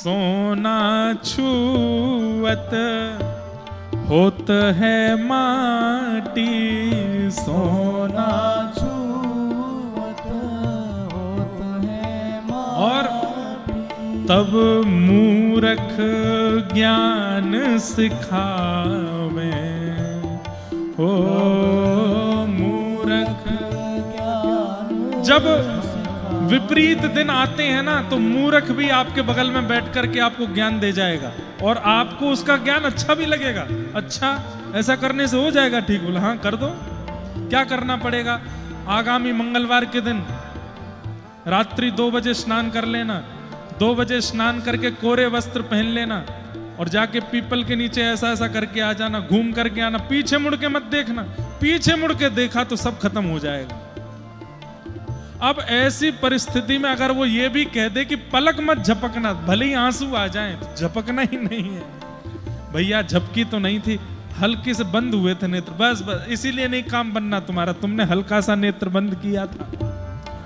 सोना छुअत होत है माटी, सोना छुअत होत है माटी। और तब मूरख ज्ञान सिखावे, ओ मूरख ज्ञान। जब विपरीत दिन आते हैं ना, तो मूर्ख भी आपके बगल में बैठ करके आपको ज्ञान दे जाएगा, और आपको उसका ज्ञान अच्छा भी लगेगा। अच्छा, ऐसा करने से हो जाएगा ठीक? बोला हाँ कर दो। क्या करना पड़ेगा? आगामी मंगलवार के दिन रात्रि 2 बजे स्नान कर लेना, 2 बजे स्नान करके कोरे वस्त्र पहन लेना, और जाके पीपल के नीचे ऐसा ऐसा करके आ जाना, घूम करके आना, पीछे मुड़ के मत देखना। पीछे मुड़ के देखा तो सब खत्म हो जाएगा। अब ऐसी परिस्थिति में अगर वो ये भी कह दे कि पलक मत झपकना, भले ही आंसू आ जाएं, तो झपकना ही नहीं है भैया। झपकी तो नहीं थी, हल्के से बंद हुए थे नेत्र, बस बस इसीलिए नहीं काम बनना तुम्हारा, तुमने हल्का सा नेत्र बंद किया था।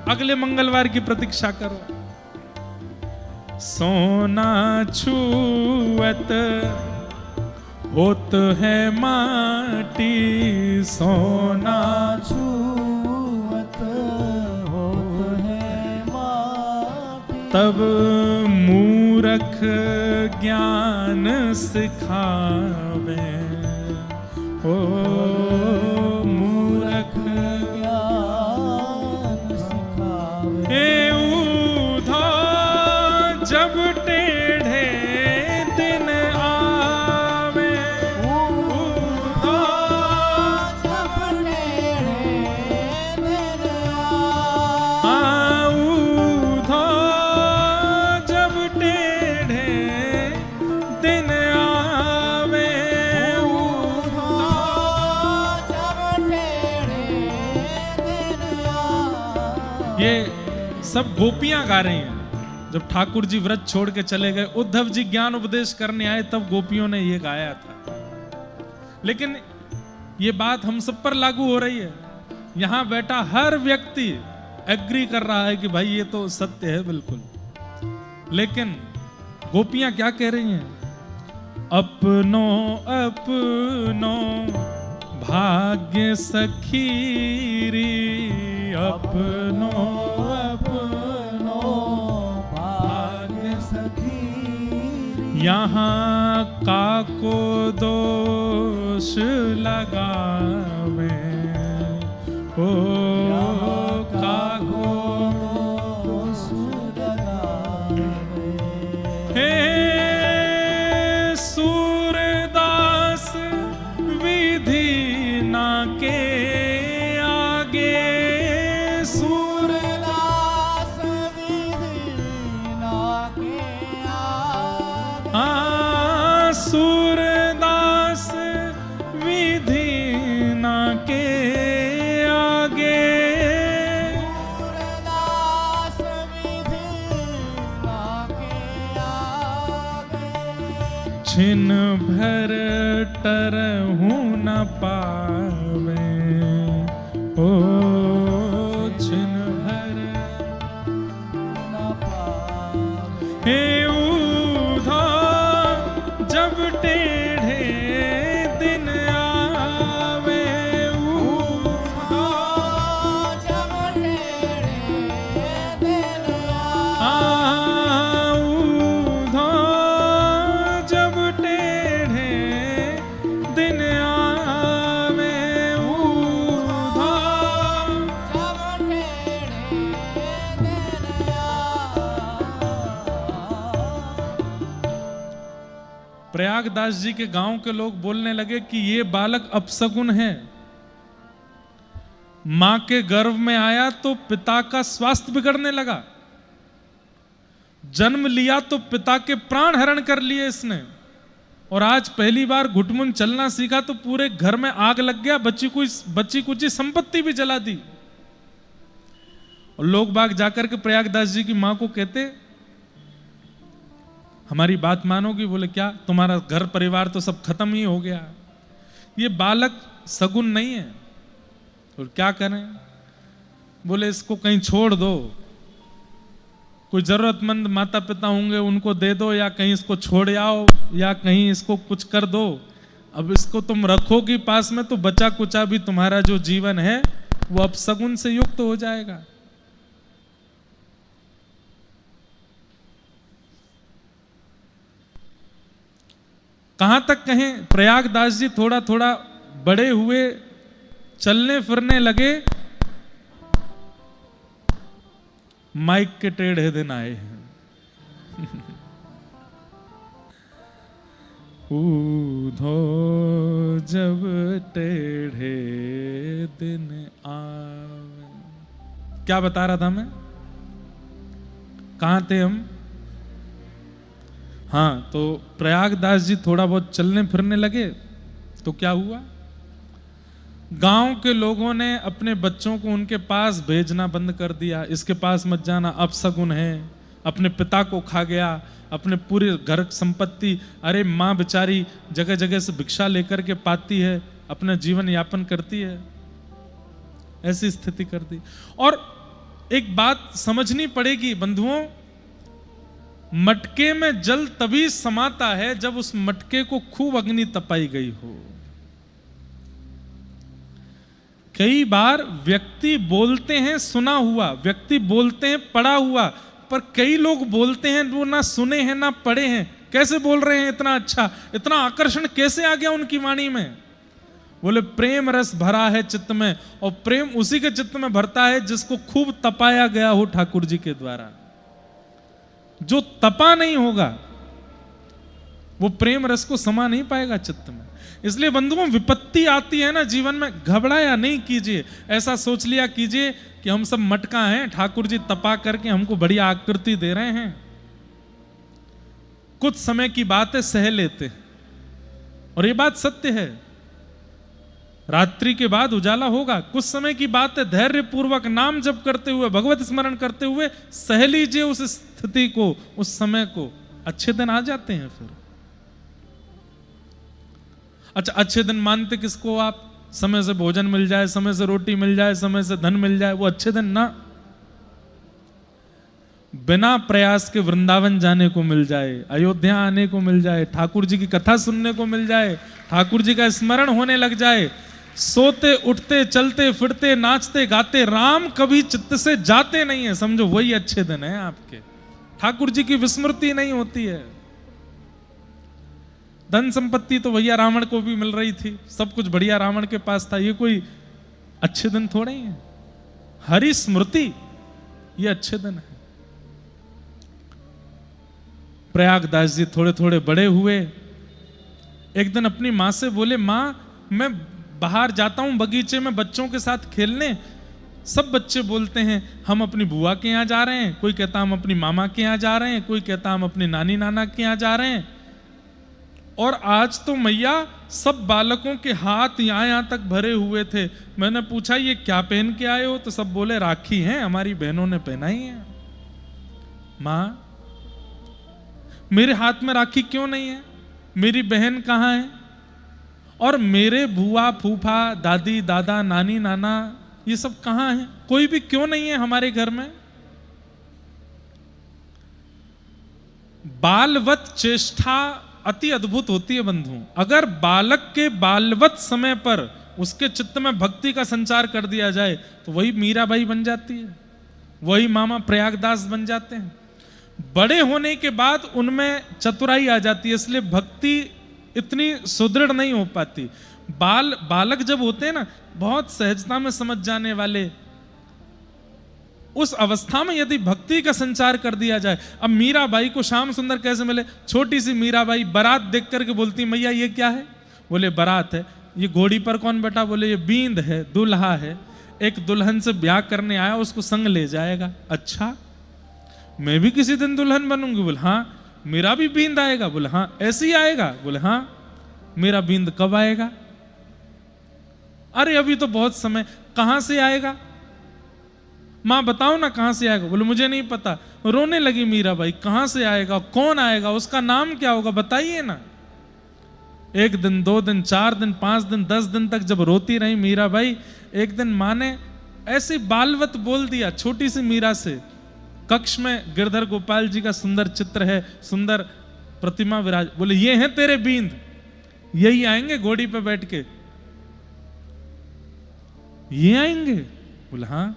अगले मंगलवार की प्रतीक्षा करो। सोना छुअत होत है माटी, सोना छुअत होत है माटी। तब मूरख ज्ञान सिखावे, ओ मूरख ज्ञान सिखावे। जब टेढ़े दिन आवे, जब टेढ़े दिन आवे, जब टेढ़े दिन आवे, जब टेढ़े दिन आवे। ये सब गोपियां गा रही हैं। जब ठाकुर जी व्रत छोड़ के चले गए, उद्धव जी ज्ञान उपदेश करने आए, तब गोपियों ने ये गाया था। लेकिन ये बात हम सब पर लागू हो रही है। यहां बैठा हर व्यक्ति एग्री कर रहा है कि भाई ये तो सत्य है बिल्कुल। लेकिन गोपियां क्या कह रही हैं? अपनो अपनो भाग्य सखीरी, अपनो अपनो भाग्य सखीरी। यहाँ काको दोष लगावे, ओ काको दोष लगावे। हे सूरदास विधि ना के आगे, सूरदास विधि ना के आगे। हाँ, सूरदास विधि ना के आगे, सूरदास विधि ना के आगे। छिन भर टरहु न पावे, ओ छिन भर न पावे। हे उधा जब टेढ़े दिन आवे, उधा जब टेढ़े दिन आवे, उधा जब टेढ़े दिन आवे, उधा जब टेढ़े दिन आवे। प्रयागदास जी के गांव के लोग बोलने लगे कि ये बालक अपसगुन है। मां के गर्भ में आया तो पिता का स्वास्थ्य बिगड़ने लगा, जन्म लिया तो पिता के प्राण हरण कर लिए इसने, और आज पहली बार घुटमुन चलना सीखा तो पूरे घर में आग लग गया, बच्ची कुछ संपत्ति भी जला दी। और लोग बाग जाकर के प्रयागदास जी की मां को कहते, हमारी बात मानोगी? बोले क्या, तुम्हारा घर परिवार तो सब खत्म ही हो गया, ये बालक सगुन नहीं है, और क्या करें? बोले इसको कहीं छोड़ दो, कोई जरूरतमंद माता पिता होंगे उनको दे दो, या कहीं इसको छोड़ आओ, या कहीं इसको कुछ कर दो। अब इसको तुम रखोगी पास में तो बचा कुचा भी तुम्हारा जो जीवन है वो अपशगुन से युक्त हो जाएगा। कहां तक कहें, प्रयागदास जी थोड़ा थोड़ा बड़े हुए, चलने फिरने लगे, माइक के टेढ़े दिन आए हैं। ऊधो जब टेढ़े दिन आवे। क्या बता रहा था मैं, कहां थे हम? हाँ, तो प्रयागदास जी थोड़ा बहुत चलने फिरने लगे तो क्या हुआ, गांव के लोगों ने अपने बच्चों को उनके पास भेजना बंद कर दिया। इसके पास मत जाना, अपशगुन है। अपने पिता को खा गया, अपने पूरे घर संपत्ति। अरे माँ बेचारी जगह जगह से भिक्षा लेकर के पाती है, अपना जीवन यापन करती है, ऐसी स्थिति कर दी। और एक बात समझनी पड़ेगी बंधुओं, मटके में जल तभी समाता है जब उस मटके को खूब अग्नि तपाई गई हो। कई बार व्यक्ति बोलते हैं सुना हुआ, व्यक्ति बोलते हैं पढ़ा हुआ, पर कई लोग बोलते हैं वो ना सुने हैं ना पढ़े हैं। कैसे बोल रहे हैं इतना अच्छा, इतना आकर्षण कैसे आ गया उनकी वाणी में? बोले प्रेम रस भरा है चित्त में, और प्रेम उसी के चित्त में भरता है जिसको खूब तपाया गया हो ठाकुर जी के द्वारा। जो तपा नहीं होगा वो प्रेम रस को समा नहीं पाएगा चित्त में। इसलिए बंधुओं, विपत्ति आती है ना जीवन में, घबराया नहीं कीजिए। ऐसा सोच लिया कीजिए कि हम सब मटका हैं, ठाकुर जी तपा करके हमको बढ़िया आकृति दे रहे हैं। कुछ समय की बात है, सह लेते, और ये बात सत्य है। रात्रि के बाद उजाला होगा। कुछ समय की बात है, धैर्य पूर्वक नाम जप करते हुए, भगवत स्मरण करते हुए सह लीजिए उस स्थिति को, उस समय को। अच्छे दिन आ जाते हैं फिर। अच्छा, अच्छे दिन मानते किसको आप? समय से भोजन मिल जाए, समय से रोटी मिल जाए, समय से धन मिल जाए, वो अच्छे दिन ना। बिना प्रयास के वृंदावन जाने को मिल जाए, अयोध्या आने को मिल जाए, ठाकुर जी की कथा सुनने को मिल जाए, ठाकुर जी का स्मरण होने लग जाए, सोते उठते चलते फिरते नाचते गाते राम कभी चित्त से जाते नहीं है, समझो वही अच्छे दिन है आपके। ठाकुर जी की विस्मृति नहीं होती है। धन संपत्ति तो भैया रावण को भी मिल रही थी, सब कुछ बढ़िया रावण के पास था, ये कोई अच्छे दिन थोड़े ही है। हरि स्मृति ये अच्छे दिन है। प्रयागदास जी थोड़े थोड़े बड़े हुए। एक दिन अपनी माँ से बोले, माँ मैं बाहर जाता हूं बगीचे में बच्चों के साथ खेलने। सब बच्चे बोलते हैं हम अपनी बुआ के यहाँ जा रहे हैं, कोई कहता हम अपनी मामा के यहाँ जा रहे हैं, कोई कहता हम अपनी नानी नाना के यहाँ जा रहे हैं। और आज तो मैया सब बालकों के हाथ यहाँ तक भरे हुए थे। मैंने पूछा ये क्या पहन के आए हो? तो सब बोले राखी हैं, हमारी बहनों ने पहनाई है। माँ मेरे हाथ में राखी क्यों नहीं है? मेरी बहन कहाँ है? और मेरे बुआ फूफा दादी दादा नानी नाना ये सब कहाँ हैं? कोई भी क्यों नहीं है हमारे घर में? बालवत चेष्टा अति अद्भुत होती है बंधु। अगर बालक के बालवत समय पर उसके चित्त में भक्ति का संचार कर दिया जाए तो वही मीराबाई बन जाती है, वही मामा प्रयागदास बन जाते हैं। बड़े होने के बाद उनमें चतुराई आ जाती है, इसलिए भक्ति इतनी सुदृढ़ नहीं हो पाती। बालक जब होते हैं ना, बहुत सहजता में समझ जाने वाले, उस अवस्था में यदि भक्ति का संचार कर दिया जाए। अब मीराबाई को श्याम सुंदर कैसे मिले? छोटी सी मीराबाई बारात देख करके बोलती, मैया ये क्या है? बोले बारात है। ये घोड़ी पर कौन बैठा? बोले ये बींद है, दुल्हा है, एक दुल्हन से ब्याह करने आया, उसको संग ले जाएगा। अच्छा मैं भी किसी दिन दुल्हन बनूंगी? बोले हाँ। मेरा भी बींद आएगा? बोले हाँ। ऐसे ही आएगा? बोले हाँ। मेरा बींद कब आएगा? अरे अभी तो बहुत समय। कहां से आएगा? मां बताओ ना कहां से आएगा? बोले मुझे नहीं पता। रोने लगी मीराबाई, कहां से आएगा, कौन आएगा, उसका नाम क्या होगा, बताइए ना। 1 दिन 2 दिन 4 दिन 5 दिन 10 दिन तक जब रोती रही मीराबाई, एक दिन मां ने ऐसी बालवत बोल दिया छोटी सी मीरा से, कक्ष में गिरधर गोपाल जी का सुंदर चित्र है, सुंदर प्रतिमा विराज। बोले ये हैं तेरे बींद, यही आएंगे घोड़ी पे बैठ के, ये आएंगे? बोले हाँ।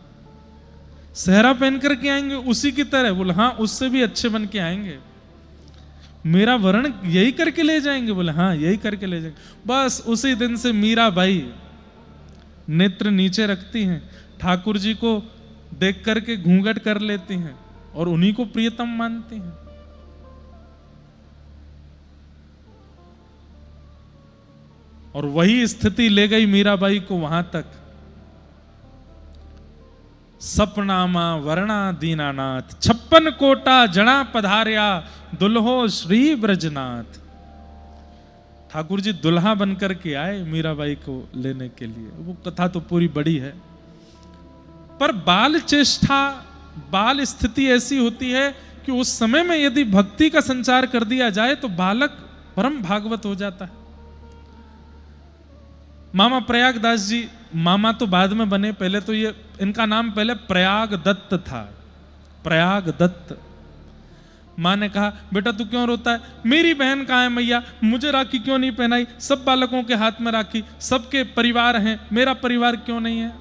सेहरा पहन करके आएंगे उसी की तरह? बोले हाँ, उससे भी अच्छे बन के आएंगे। मेरा वर्ण यही करके ले जाएंगे? बोले हाँ, यही करके ले जाएंगे। बस उसी दिन से मीराबाई नेत्र नीचे रखती हैं, ठाकुर जी को देख करके घूंघट कर लेती हैं और उन्हीं को प्रियतम मानती हैं। और वही स्थिति ले गई मीराबाई को वहां तक। सपनामा वर्णा दीनानाथ, 56 कोटा जना पधार्या, दुल्हो श्री ब्रजनाथ। ठाकुर जी दुल्हा बनकर के आए मीराबाई को लेने के लिए। वो कथा तो पूरी बड़ी है, पर बाल चेष्टा, बाल स्थिति ऐसी होती है कि उस समय में यदि भक्ति का संचार कर दिया जाए तो बालक परम भागवत हो जाता है। मामा प्रयागदास जी, मामा तो बाद में बने, पहले तो ये इनका नाम पहले प्रयाग दत्त था, प्रयाग दत्त। माँ ने कहा बेटा तू क्यों रोता है? मेरी बहन कहाँ है मैया, मुझे राखी क्यों नहीं पहनाई? सब बालकों के हाथ में राखी, सबके परिवार हैं, मेरा परिवार क्यों नहीं है?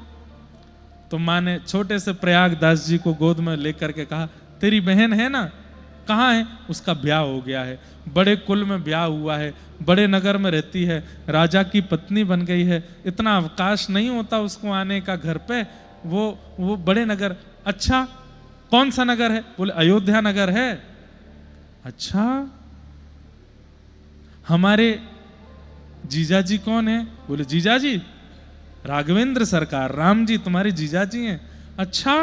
तो माँ ने छोटे से प्रयागदास जी को गोद में लेकर के कहा तेरी बहन है ना, कहाँ है? उसका ब्याह हो गया है, बड़े कुल में ब्याह हुआ है, बड़े नगर में रहती है, राजा की पत्नी बन गई है, इतना अवकाश नहीं होता उसको आने का घर पे, वो बड़े नगर। अच्छा कौन सा नगर है? बोले अयोध्या नगर है। अच्छा हमारे जीजाजी कौन है? बोले जीजाजी राघवेंद्र सरकार, राम जी तुम्हारे जीजाजी हैं। अच्छा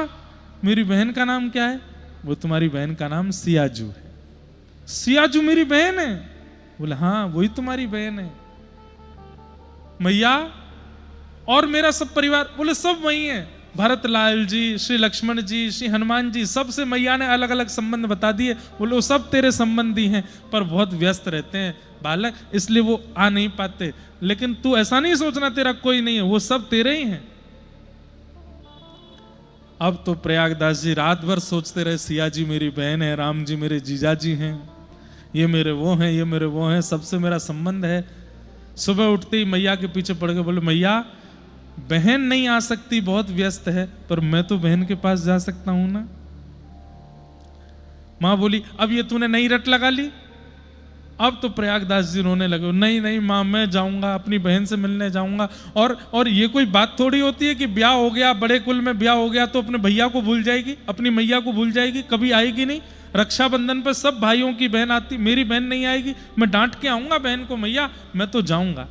मेरी बहन का नाम क्या है? वो तुम्हारी बहन का नाम सियाजू है। सियाजू मेरी बहन है? बोले हाँ वही तुम्हारी बहन है। मैया और मेरा सब परिवार? बोले सब वही है, भरत लाल जी, श्री लक्ष्मण जी, श्री हनुमान जी, सबसे मैया ने अलग अलग संबंध बता दिए। बोले वो सब तेरे संबंधी हैं, पर बहुत व्यस्त रहते हैं बालक, इसलिए वो आ नहीं पाते। लेकिन तू ऐसा नहीं सोचना तेरा कोई नहीं है, वो सब तेरे ही हैं। अब तो प्रयागदास जी रात भर सोचते रहे, सिया जी मेरी बहन है, राम जी मेरे जीजाजी हैं, ये मेरे वो हैं, ये मेरे वो हैं, सबसे मेरा संबंध है। सुबह उठते ही मैया के पीछे पड़ गए। बोले मैया बहन नहीं आ सकती, बहुत व्यस्त है, पर मैं तो बहन के पास जा सकता हूं ना। मां बोली अब ये तूने नई रट लगा ली। अब तो प्रयागदास जी रोने लगे। नहीं नहीं मां, मैं जाऊंगा, अपनी बहन से मिलने जाऊंगा। और ये कोई बात थोड़ी होती है कि ब्याह हो गया, बड़े कुल में ब्याह हो गया तो अपने भैया को भूल जाएगी, अपनी मैया को भूल जाएगी, कभी आएगी नहीं। रक्षाबंधन पर सब भाइयों की बहन आती, मेरी बहन नहीं आएगी, मैं डांट के आऊंगा बहन को, मैया मैं तो जाऊंगा।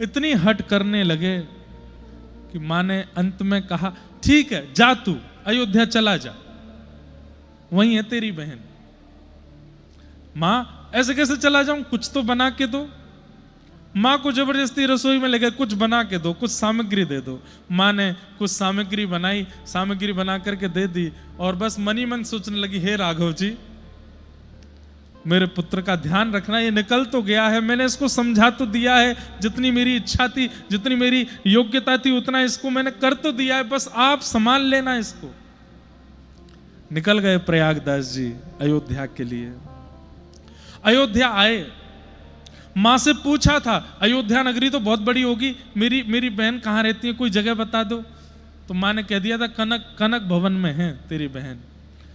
इतनी हट करने लगे कि मां ने अंत में कहा ठीक है जा, तू अयोध्या चला जा, वही है तेरी बहन। मां ऐसे कैसे चला जाऊं, कुछ तो बना के दो। मां को जबरदस्ती रसोई में ले गए, कुछ बना के दो, कुछ सामग्री दे दो। मां ने कुछ सामग्री बनाई, सामग्री बना करके दे दी और बस मनी मन सोचने लगी, हे राघव जी मेरे पुत्र का ध्यान रखना, ये निकल तो गया है, मैंने इसको समझा तो दिया है, जितनी मेरी इच्छा थी, जितनी मेरी योग्यता थी उतना इसको मैंने कर तो दिया है, बस आप संभाल लेना इसको। निकल गए प्रयागदास जी अयोध्या के लिए। अयोध्या आए, मां से पूछा था अयोध्या नगरी तो बहुत बड़ी होगी, मेरी बहन कहाँ रहती है, कोई जगह बता दो। तो मां ने कह दिया था कनक भवन में है तेरी बहन।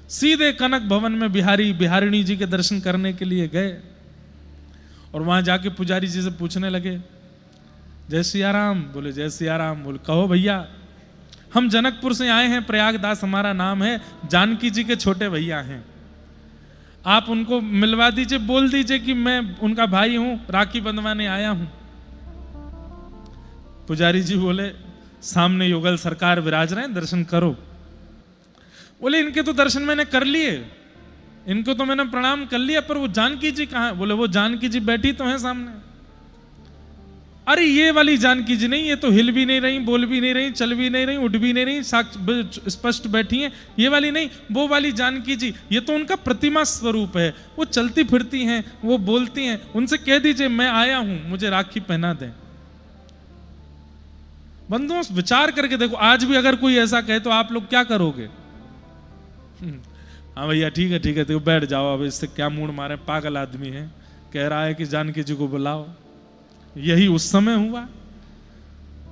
सीधे कनक भवन में बिहारिणी जी के दर्शन करने के लिए गए और वहां जाके पुजारी जी से पूछने लगे, जय सिया राम। बोले जय सिया राम। बोले कहो भैया, हम जनकपुर से आए हैं, प्रयागदास हमारा नाम है, जानकी जी के छोटे भैया हैं, आप उनको मिलवा दीजिए, बोल दीजिए कि मैं उनका भाई हूं, राखी बंधवाने आया हूं। पुजारी जी बोले सामने युगल सरकार विराज रहे हैं, दर्शन करो। बोले इनके तो दर्शन मैंने कर लिए, इनको तो मैंने प्रणाम कर लिया, पर वो जानकी जी कहाँ है? बोले वो जानकी जी बैठी तो है सामने। अरे ये वाली जानकी जी नहीं, ये तो हिल भी नहीं रही, बोल भी नहीं रही, चल भी नहीं रही, उठ भी नहीं रही, स्पष्ट बैठी हैं, ये वाली नहीं, वो वाली जानकी जी, ये तो उनका प्रतिमा स्वरूप है, वो चलती फिरती हैं, वो बोलती हैं, उनसे कह दीजिए मैं आया हूं, मुझे राखी पहना दें। बंधुओं विचार करके देखो, आज भी अगर कोई ऐसा कहे तो आप लोग क्या करोगे? हाँ भैया ठीक है ठीक है, तो बैठ जाओ, अब इससे क्या मूड मारे, पागल आदमी है, कह रहा है कि जानकी जी को बुलाओ। यही उस समय हुआ।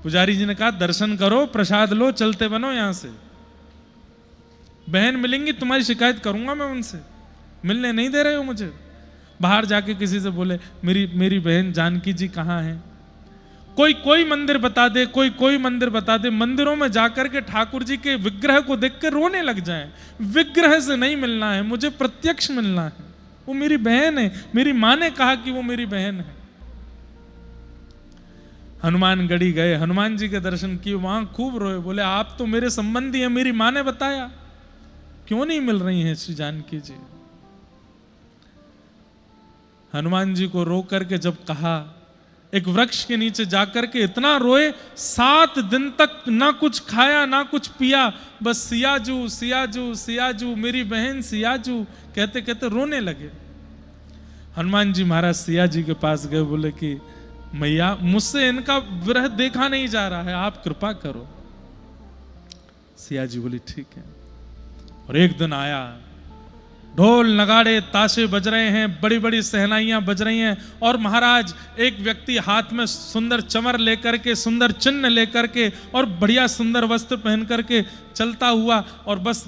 पुजारी जी ने कहा दर्शन करो, प्रसाद लो, चलते बनो यहां से। बहन मिलेंगी, तुम्हारी शिकायत करूंगा मैं उनसे, मिलने नहीं दे रहे हो मुझे। बाहर जाके किसी से बोले मेरी बहन जानकी जी कहाँ है, कोई मंदिर बता दे, कोई मंदिर बता दे। मंदिरों में जाकर के ठाकुर जी के विग्रह को देख कर रोने लग जाएं। विग्रह से नहीं मिलना है, मुझे प्रत्यक्ष मिलना है, वो मेरी बहन है, मेरी माँ ने कहा कि वो मेरी बहन है। हनुमानगढ़ी गए, हनुमान जी के दर्शन किए, वहां खूब रोए, बोले आप तो मेरे संबंधी हैं, मेरी माँ ने बताया, क्यों नहीं मिल रही हैं श्री जानकी जी। हनुमान जी को रो करके जब कहा, एक वृक्ष के नीचे जाकर के इतना रोए, 7 दिन तक ना कुछ खाया ना कुछ पिया, बस सियाजू सियाजू सियाजू, मेरी बहन सियाजू कहते कहते रोने लगे। हनुमान जी महाराज सिया जी के पास गए, बोले कि मैया मुझसे इनका विरह देखा नहीं जा रहा है, आप कृपा करो। सिया जी बोली ठीक है। और एक दिन आया, ढोल नगाड़े ताशे बज रहे हैं, बड़ी बड़ी सहनाइयां बज रही हैं, और महाराज एक व्यक्ति हाथ में सुंदर चमर लेकर के, सुंदर चिन्ह लेकर के और बढ़िया सुंदर वस्त्र पहन करके चलता हुआ, और बस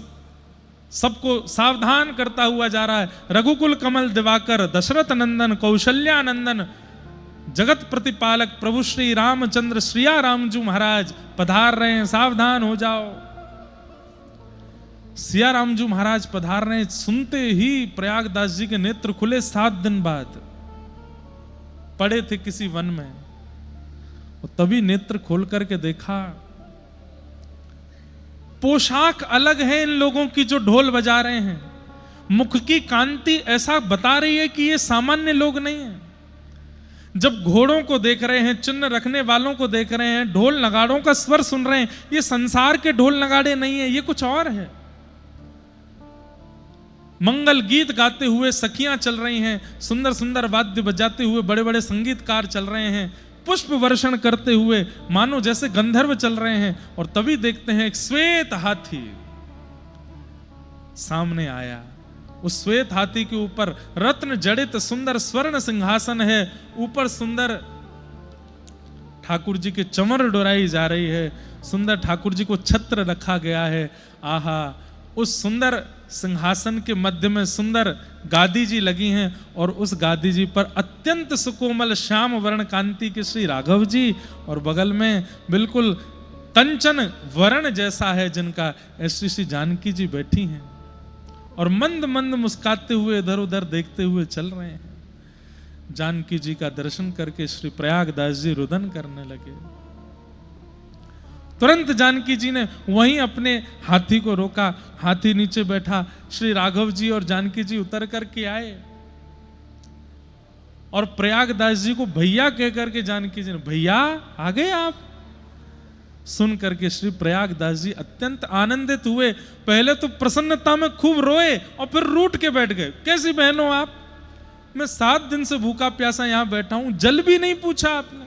सबको सावधान करता हुआ जा रहा है। रघुकुल कमल दिवाकर दशरथ नंदन कौशल्यानंदन जगत प्रतिपालक प्रभु श्री रामचंद्र श्रिया रामजू महाराज पधार रहे हैं, सावधान हो जाओ। सिया रामजू महाराज पधार रहे हैं, सुनते ही प्रयागदास जी के नेत्र खुले। 7 दिन बाद पड़े थे किसी वन में, और तभी नेत्र खोल करके देखा, पोशाक अलग है इन लोगों की जो ढोल बजा रहे हैं, मुख की कांति ऐसा बता रही है कि ये सामान्य लोग नहीं है। जब घोड़ों को देख रहे हैं, चिन्ह रखने वालों को देख रहे हैं, ढोल नगाड़ों का स्वर सुन रहे हैं, ये संसार के ढोल नगाड़े नहीं है, ये कुछ और है। मंगल गीत गाते हुए सखियां चल रही हैं, सुंदर सुंदर वाद्य बजाते हुए बड़े बड़े संगीतकार चल रहे हैं, पुष्प वर्षण करते हुए मानो जैसे गंधर्व चल रहे हैं। और तभी देखते हैं एक श्वेत हाथी सामने आया। उस श्वेत हाथी के ऊपर रत्न जड़ित सुंदर स्वर्ण सिंहासन है, ऊपर सुंदर ठाकुर जी के चमर डोराई जा रही है, सुंदर ठाकुर जी को छत्र रखा गया है। आहा, उस सुंदर सिंहासन के मध्य में सुंदर गादी जी लगी हैं, और उस गादी जी पर अत्यंत सुकोमल श्याम वर्ण कांति के श्री राघव जी, और बगल में बिल्कुल कंचन वर्ण जैसा है जिनका, ऐसी श्री जानकी जी बैठी हैं, और मंद मंद मुस्काते हुए इधर उधर देखते हुए चल रहे हैं। जानकी जी का दर्शन करके श्री प्रयागदास जी रुदन करने लगे। तुरंत जानकी जी ने वहीं अपने हाथी को रोका, हाथी नीचे बैठा, श्री राघव जी और जानकी जी उतर करके आए, और प्रयागदास जी को भैया कह करके जानकी जी ने, भैया आ गए आप। सुन करके श्री प्रयागदास जी अत्यंत आनंदित हुए। पहले तो प्रसन्नता में खूब रोए, और फिर रूठ के बैठ गए। कैसी बहन हो आप, मैं 7 दिन से भूखा प्यासा यहां बैठा हूं, जल भी नहीं पूछा आपने,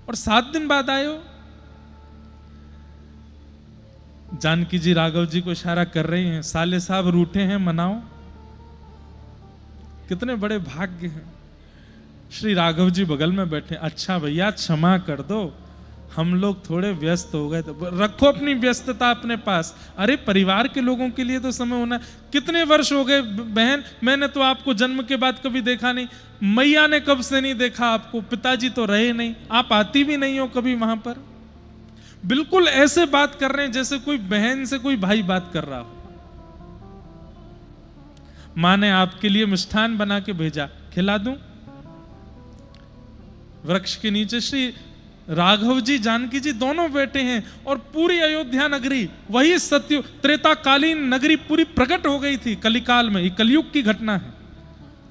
और 7 दिन बाद आए हो। जानकी जी राघव जी को इशारा कर रही हैं, साले साहब रूठे हैं, मनाओ। कितने बड़े भाग्य हैं। श्री राघव जी बगल में बैठे, अच्छा भैया क्षमा कर दो, हम लोग थोड़े व्यस्त हो गए, तो रखो अपनी व्यस्तता अपने पास। अरे परिवार के लोगों के लिए तो समय होना। कितने वर्ष हो गए बहन, मैंने तो आपको जन्म के बाद कभी देखा नहीं, मैया ने कब से नहीं देखा आपको, पिताजी तो रहे नहीं, आप आती भी नहीं हो कभी वहां पर। बिल्कुल ऐसे बात कर रहे हैं जैसे कोई बहन से कोई भाई बात कर रहा हो। मां ने आपके लिए मिष्ठान बना के भेजा, खिला दूं। वृक्ष के नीचे श्री राघव जी जानकी जी दोनों बैठे हैं, और पूरी अयोध्या नगरी, वही सत्य त्रेताकालीन नगरी पूरी प्रकट हो गई थी कलिकाल में। ये कलयुग की घटना है,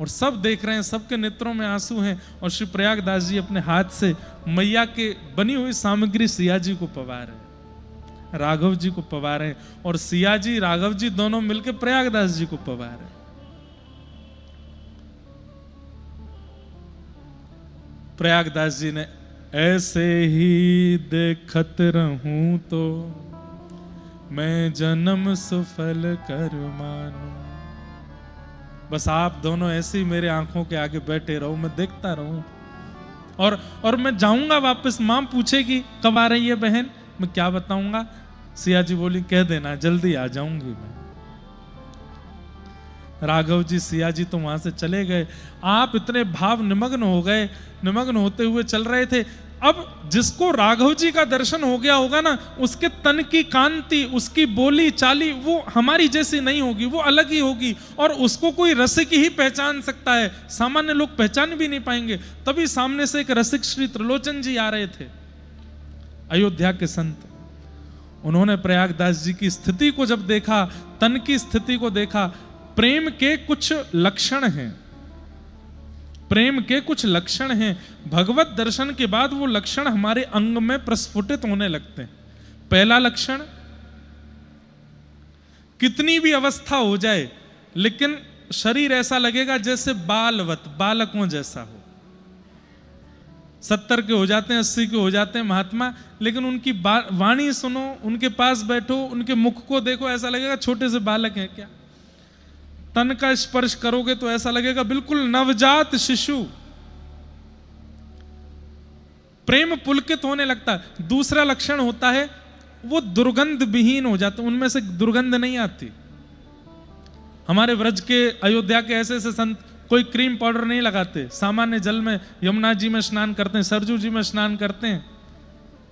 और सब देख रहे हैं, सबके नेत्रों में आंसू हैं। और श्री प्रयागदास जी अपने हाथ से मैया के बनी हुई सामग्री सिया जी को पवा रहे हैं, राघव जी को पवा रहे हैं, और सिया जी राघव जी दोनों मिलकर प्रयागदास जी को पवा रहे हैं। प्रयागदास जी ने, ऐसे ही देखत रहूं तो मैं जन्म सुफल कर मानूं। बस आप दोनों ऐसे ही मेरे आंखों के आगे बैठे रहो, मैं देखता रहूं, और मैं जाऊंगा वापस। मां पूछेगी कब आ रही है बहन, मैं क्या बताऊंगा? सिया जी बोली कह देना जल्दी आ जाऊंगी मैं। राघव जी सिया जी तो वहां से चले गए। आप इतने भाव निमग्न हो गए, निमग्न होते हुए चल रहे थे। अब जिसको राघव जी का दर्शन हो गया होगा ना, उसके तन की कांति, उसकी बोली चाली वो हमारी जैसी नहीं होगी, वो अलग ही होगी, और उसको कोई रसिक ही पहचान सकता है, सामान्य लोग पहचान भी नहीं पाएंगे। तभी सामने से एक रसिक श्री त्रिलोचन जी आ रहे थे, अयोध्या के संत। उन्होंने प्रयागदास जी की स्थिति को जब देखा, तन की स्थिति को देखा, प्रेम के कुछ लक्षण हैं, प्रेम के कुछ लक्षण हैं। भगवत दर्शन के बाद वो लक्षण हमारे अंग में प्रस्फुटित होने लगते हैं। पहला लक्षण, कितनी भी अवस्था हो जाए लेकिन शरीर ऐसा लगेगा जैसे बालवत, बालकों जैसा हो। 70 के हो जाते हैं, 80 के हो जाते हैं महात्मा, लेकिन उनकी वाणी सुनो, उनके पास बैठो, उनके मुख को देखो, ऐसा लगेगा छोटे से बालक हैं क्या। तन का स्पर्श करोगे तो ऐसा लगेगा बिल्कुल नवजात शिशु। प्रेम पुलकित होने लगता है। दूसरा लक्षण होता है वो दुर्गंध विहीन हो जाते, उनमें से दुर्गंध नहीं आती। हमारे व्रज के, अयोध्या के ऐसे ऐसे संत कोई क्रीम पाउडर नहीं लगाते, सामान्य जल में यमुना जी में स्नान करते हैं, सरजू जी में स्नान करते हैं,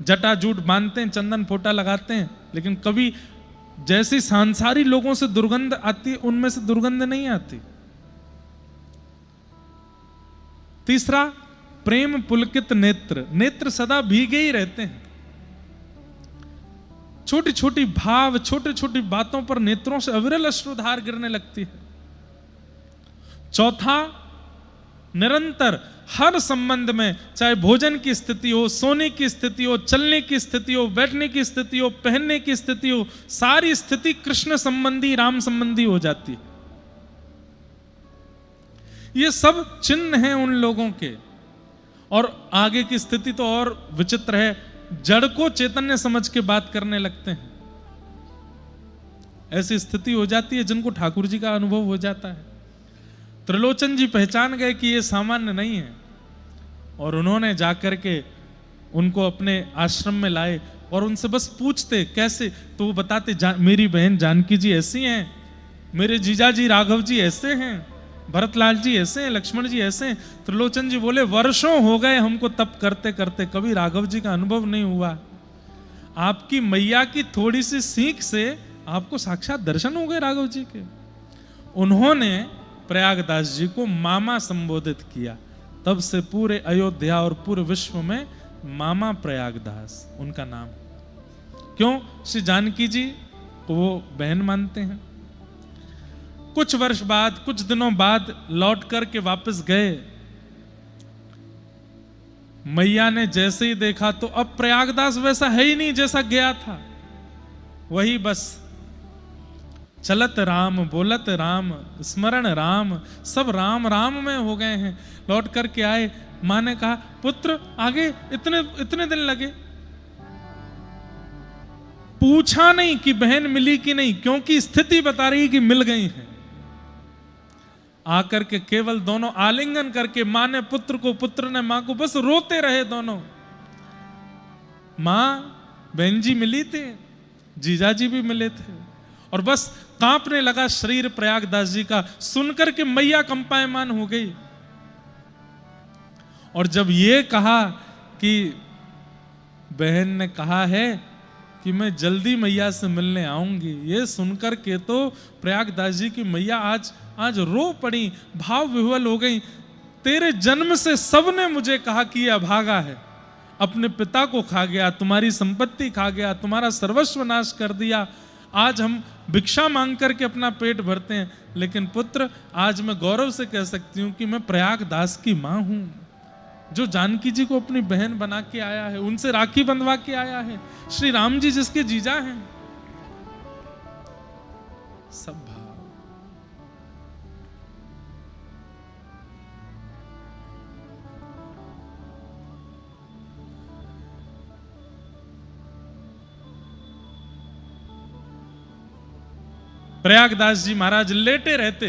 जटा जूट बांधते हैं, चंदन फोटा लगाते हैं, लेकिन कभी जैसी सांसारी लोगों से दुर्गंध आती, उनमें से दुर्गंध नहीं आती। तीसरा, प्रेम पुलकित नेत्र, नेत्र सदा भीगे ही रहते हैं। छोटी छोटी भाव, छोटी छोटी बातों पर नेत्रों से अविरल अश्रुधार गिरने लगती है। चौथा, निरंतर हर संबंध में, चाहे भोजन की स्थिति हो, सोने की स्थिति हो, चलने की स्थिति हो, बैठने की स्थिति हो, पहनने की स्थिति हो, सारी स्थिति कृष्ण संबंधी, राम संबंधी हो जाती है। ये सब चिन्ह हैं उन लोगों के। और आगे की स्थिति तो और विचित्र है, जड़ को चैतन्य समझ के बात करने लगते हैं। ऐसी स्थिति हो जाती है जिनको ठाकुर जी का अनुभव हो जाता है। त्रिलोचन जी पहचान गए कि ये सामान्य नहीं है, और उन्होंने जाकर के उनको अपने आश्रम में लाए और उनसे बस पूछते कैसे, तो वो बताते मेरी बहन जानकी जी ऐसी हैं, मेरे जीजा जी राघव जी ऐसे हैं, भरतलाल जी ऐसे हैं, लक्ष्मण जी ऐसे हैं। त्रिलोचन जी बोले वर्षों हो गए हमको तप करते करते, कभी राघव जी का अनुभव नहीं हुआ। आपकी मैया की थोड़ी सी सीख से आपको साक्षात दर्शन हो गए राघव जी के। उन्होंने प्रयागदास जी को मामा संबोधित किया। तब से पूरे अयोध्या और पूरे विश्व में मामा प्रयागदास उनका नाम। क्यों? श्री जानकी जी को वो बहन मानते हैं। कुछ वर्ष बाद, कुछ दिनों बाद लौट कर के वापस गए। मैया ने जैसे ही देखा तो अब प्रयागदास वैसा है ही नहीं जैसा गया था। वही बस चलत राम, बोलत राम, स्मरण राम, सब राम राम में हो गए हैं। लौट करके आए, मां ने कहा पुत्र आगे इतने दिन लगे। पूछा नहीं कि बहन मिली कि नहीं, क्योंकि स्थिति बता रही कि मिल गई है। आकर के केवल दोनों आलिंगन करके, मां ने पुत्र को, पुत्र ने मां को, बस रोते रहे दोनों। मां, बहन जी मिली थी, जीजा जी भी मिले थे, और बस कांपने लगा शरीर प्रयागदास जी का। सुनकर के मैया कंपायमान हो गई। और जब ये कहा कि बहन ने कहा है कि मैं जल्दी मैया से मिलने आऊंगी, ये सुनकर के तो प्रयागदास जी की मैया आज रो पड़ी, भाव विह्वल हो गई। तेरे जन्म से सबने मुझे कहा कि ये अभागा है, अपने पिता को खा गया, तुम्हारी संपत्ति खा गया, तुम्हारा सर्वस्व नाश कर दिया। आज हम भिक्षा मांग करके अपना पेट भरते हैं, लेकिन पुत्र आज मैं गौरव से कह सकती हूं कि मैं प्रयागदास की मां हूं, जो जानकी जी को अपनी बहन बना के आया है, उनसे राखी बंधवा के आया है, श्री राम जी जिसके जीजा हैं। सब भाव। प्रयागदास जी महाराज लेटे रहते,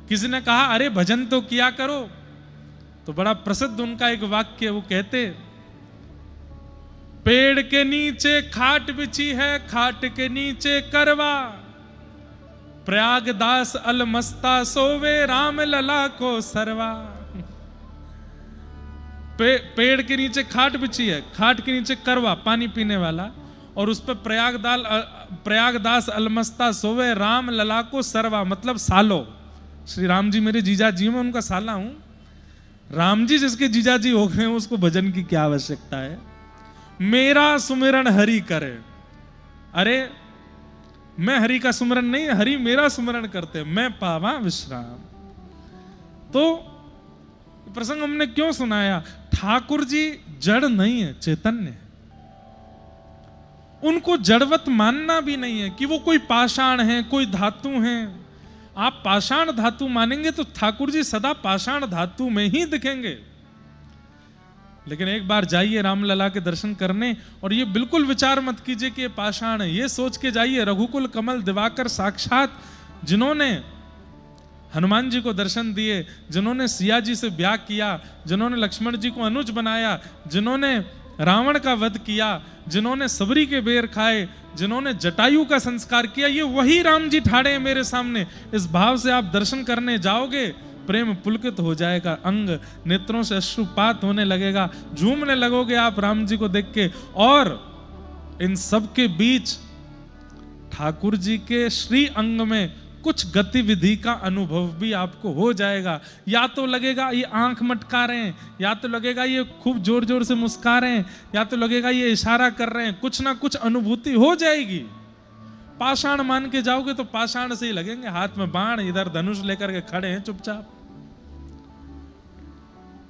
किसी ने कहा अरे भजन तो किया करो, तो बड़ा प्रसिद्ध उनका एक वाक्य, वो कहते, पेड़ के नीचे खाट बिछी है, खाट के नीचे करवा, प्रयागदास अलमस्ता सोवे, राम लला को सरवा। पेड़ के नीचे खाट बिछी है, खाट के नीचे करवा पानी पीने वाला, और उस पर प्रयागदास अलमस्ता सोवे, राम लला को सरवा, मतलब सालो। श्री राम जी मेरे जीजा जी, मैं उनका साला हूं। राम जी जिसके जीजा जी हो गए उसको भजन की क्या आवश्यकता है। मेरा सुमिरन हरि करे। अरे मैं हरि का सुमिरन नहीं, हरि मेरा सुमिरन करते, मैं पावा विश्राम। तो प्रसंग हमने क्यों सुनाया? ठाकुर जी जड़ नहीं है, चैतन्य है। उनको जड़वत मानना भी नहीं है कि वो कोई पाषाण है, कोई धातु है। आप पाषाण धातु मानेंगे तो ठाकुर जी सदा पाषाण धातु में ही दिखेंगे। लेकिन एक बार जाइए रामलला के दर्शन करने, और ये बिल्कुल विचार मत कीजिए कि ये पाषाण है, ये सोच के जाइए रघुकुल कमल दिवाकर साक्षात, जिन्होंने हनुमान जी को दर्शन दिए, जिन्होंने सिया जी से ब्याह किया, जिन्होंने लक्ष्मण जी को अनुज बनाया, जिन्होंने रावण का वध किया, जिन्होंने सबरी के बेर खाए, जिन्होंने जटायु का संस्कार किया, ये वही राम जी ठाड़े हैं मेरे सामने। इस भाव से आप दर्शन करने जाओगे, प्रेम पुलकित हो जाएगा, अंग नेत्रों से अश्रुपात होने लगेगा, झूमने लगोगे आप राम जी को देख के। और इन सब के बीच ठाकुर जी के श्री अंग में कुछ गतिविधि का अनुभव भी आपको हो जाएगा। या तो लगेगा ये आंख मटका रहे हैं, या तो लगेगा ये खूब जोर जोर से मुस्कुरा रहे हैं, या तो लगेगा ये इशारा कर रहे हैं, कुछ ना कुछ अनुभूति हो जाएगी। पाषाण मान के जाओगे तो पाषाण से ही लगेंगे, हाथ में बाण, इधर धनुष लेकर के खड़े हैं चुपचाप।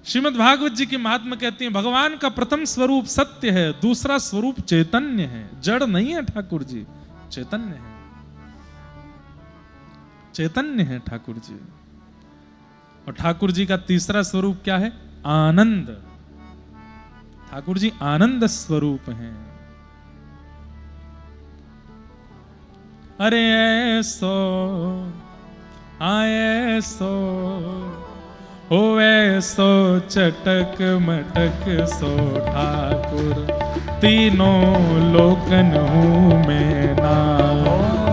श्रीमद् भागवत जी की महात्मा कहती हैं, भगवान का प्रथम स्वरूप सत्य है, दूसरा स्वरूप चैतन्य है। जड़ नहीं है ठाकुर जी, चैतन्य है, चैतन्य है ठाकुर जी। और ठाकुर जी का तीसरा स्वरूप क्या है? आनंद। ठाकुर जी आनंद स्वरूप हैं। अरे ऐसो आए सो होवे सो चटक मटक सो ठाकुर, तीनों लोकन हूँ मैं ना।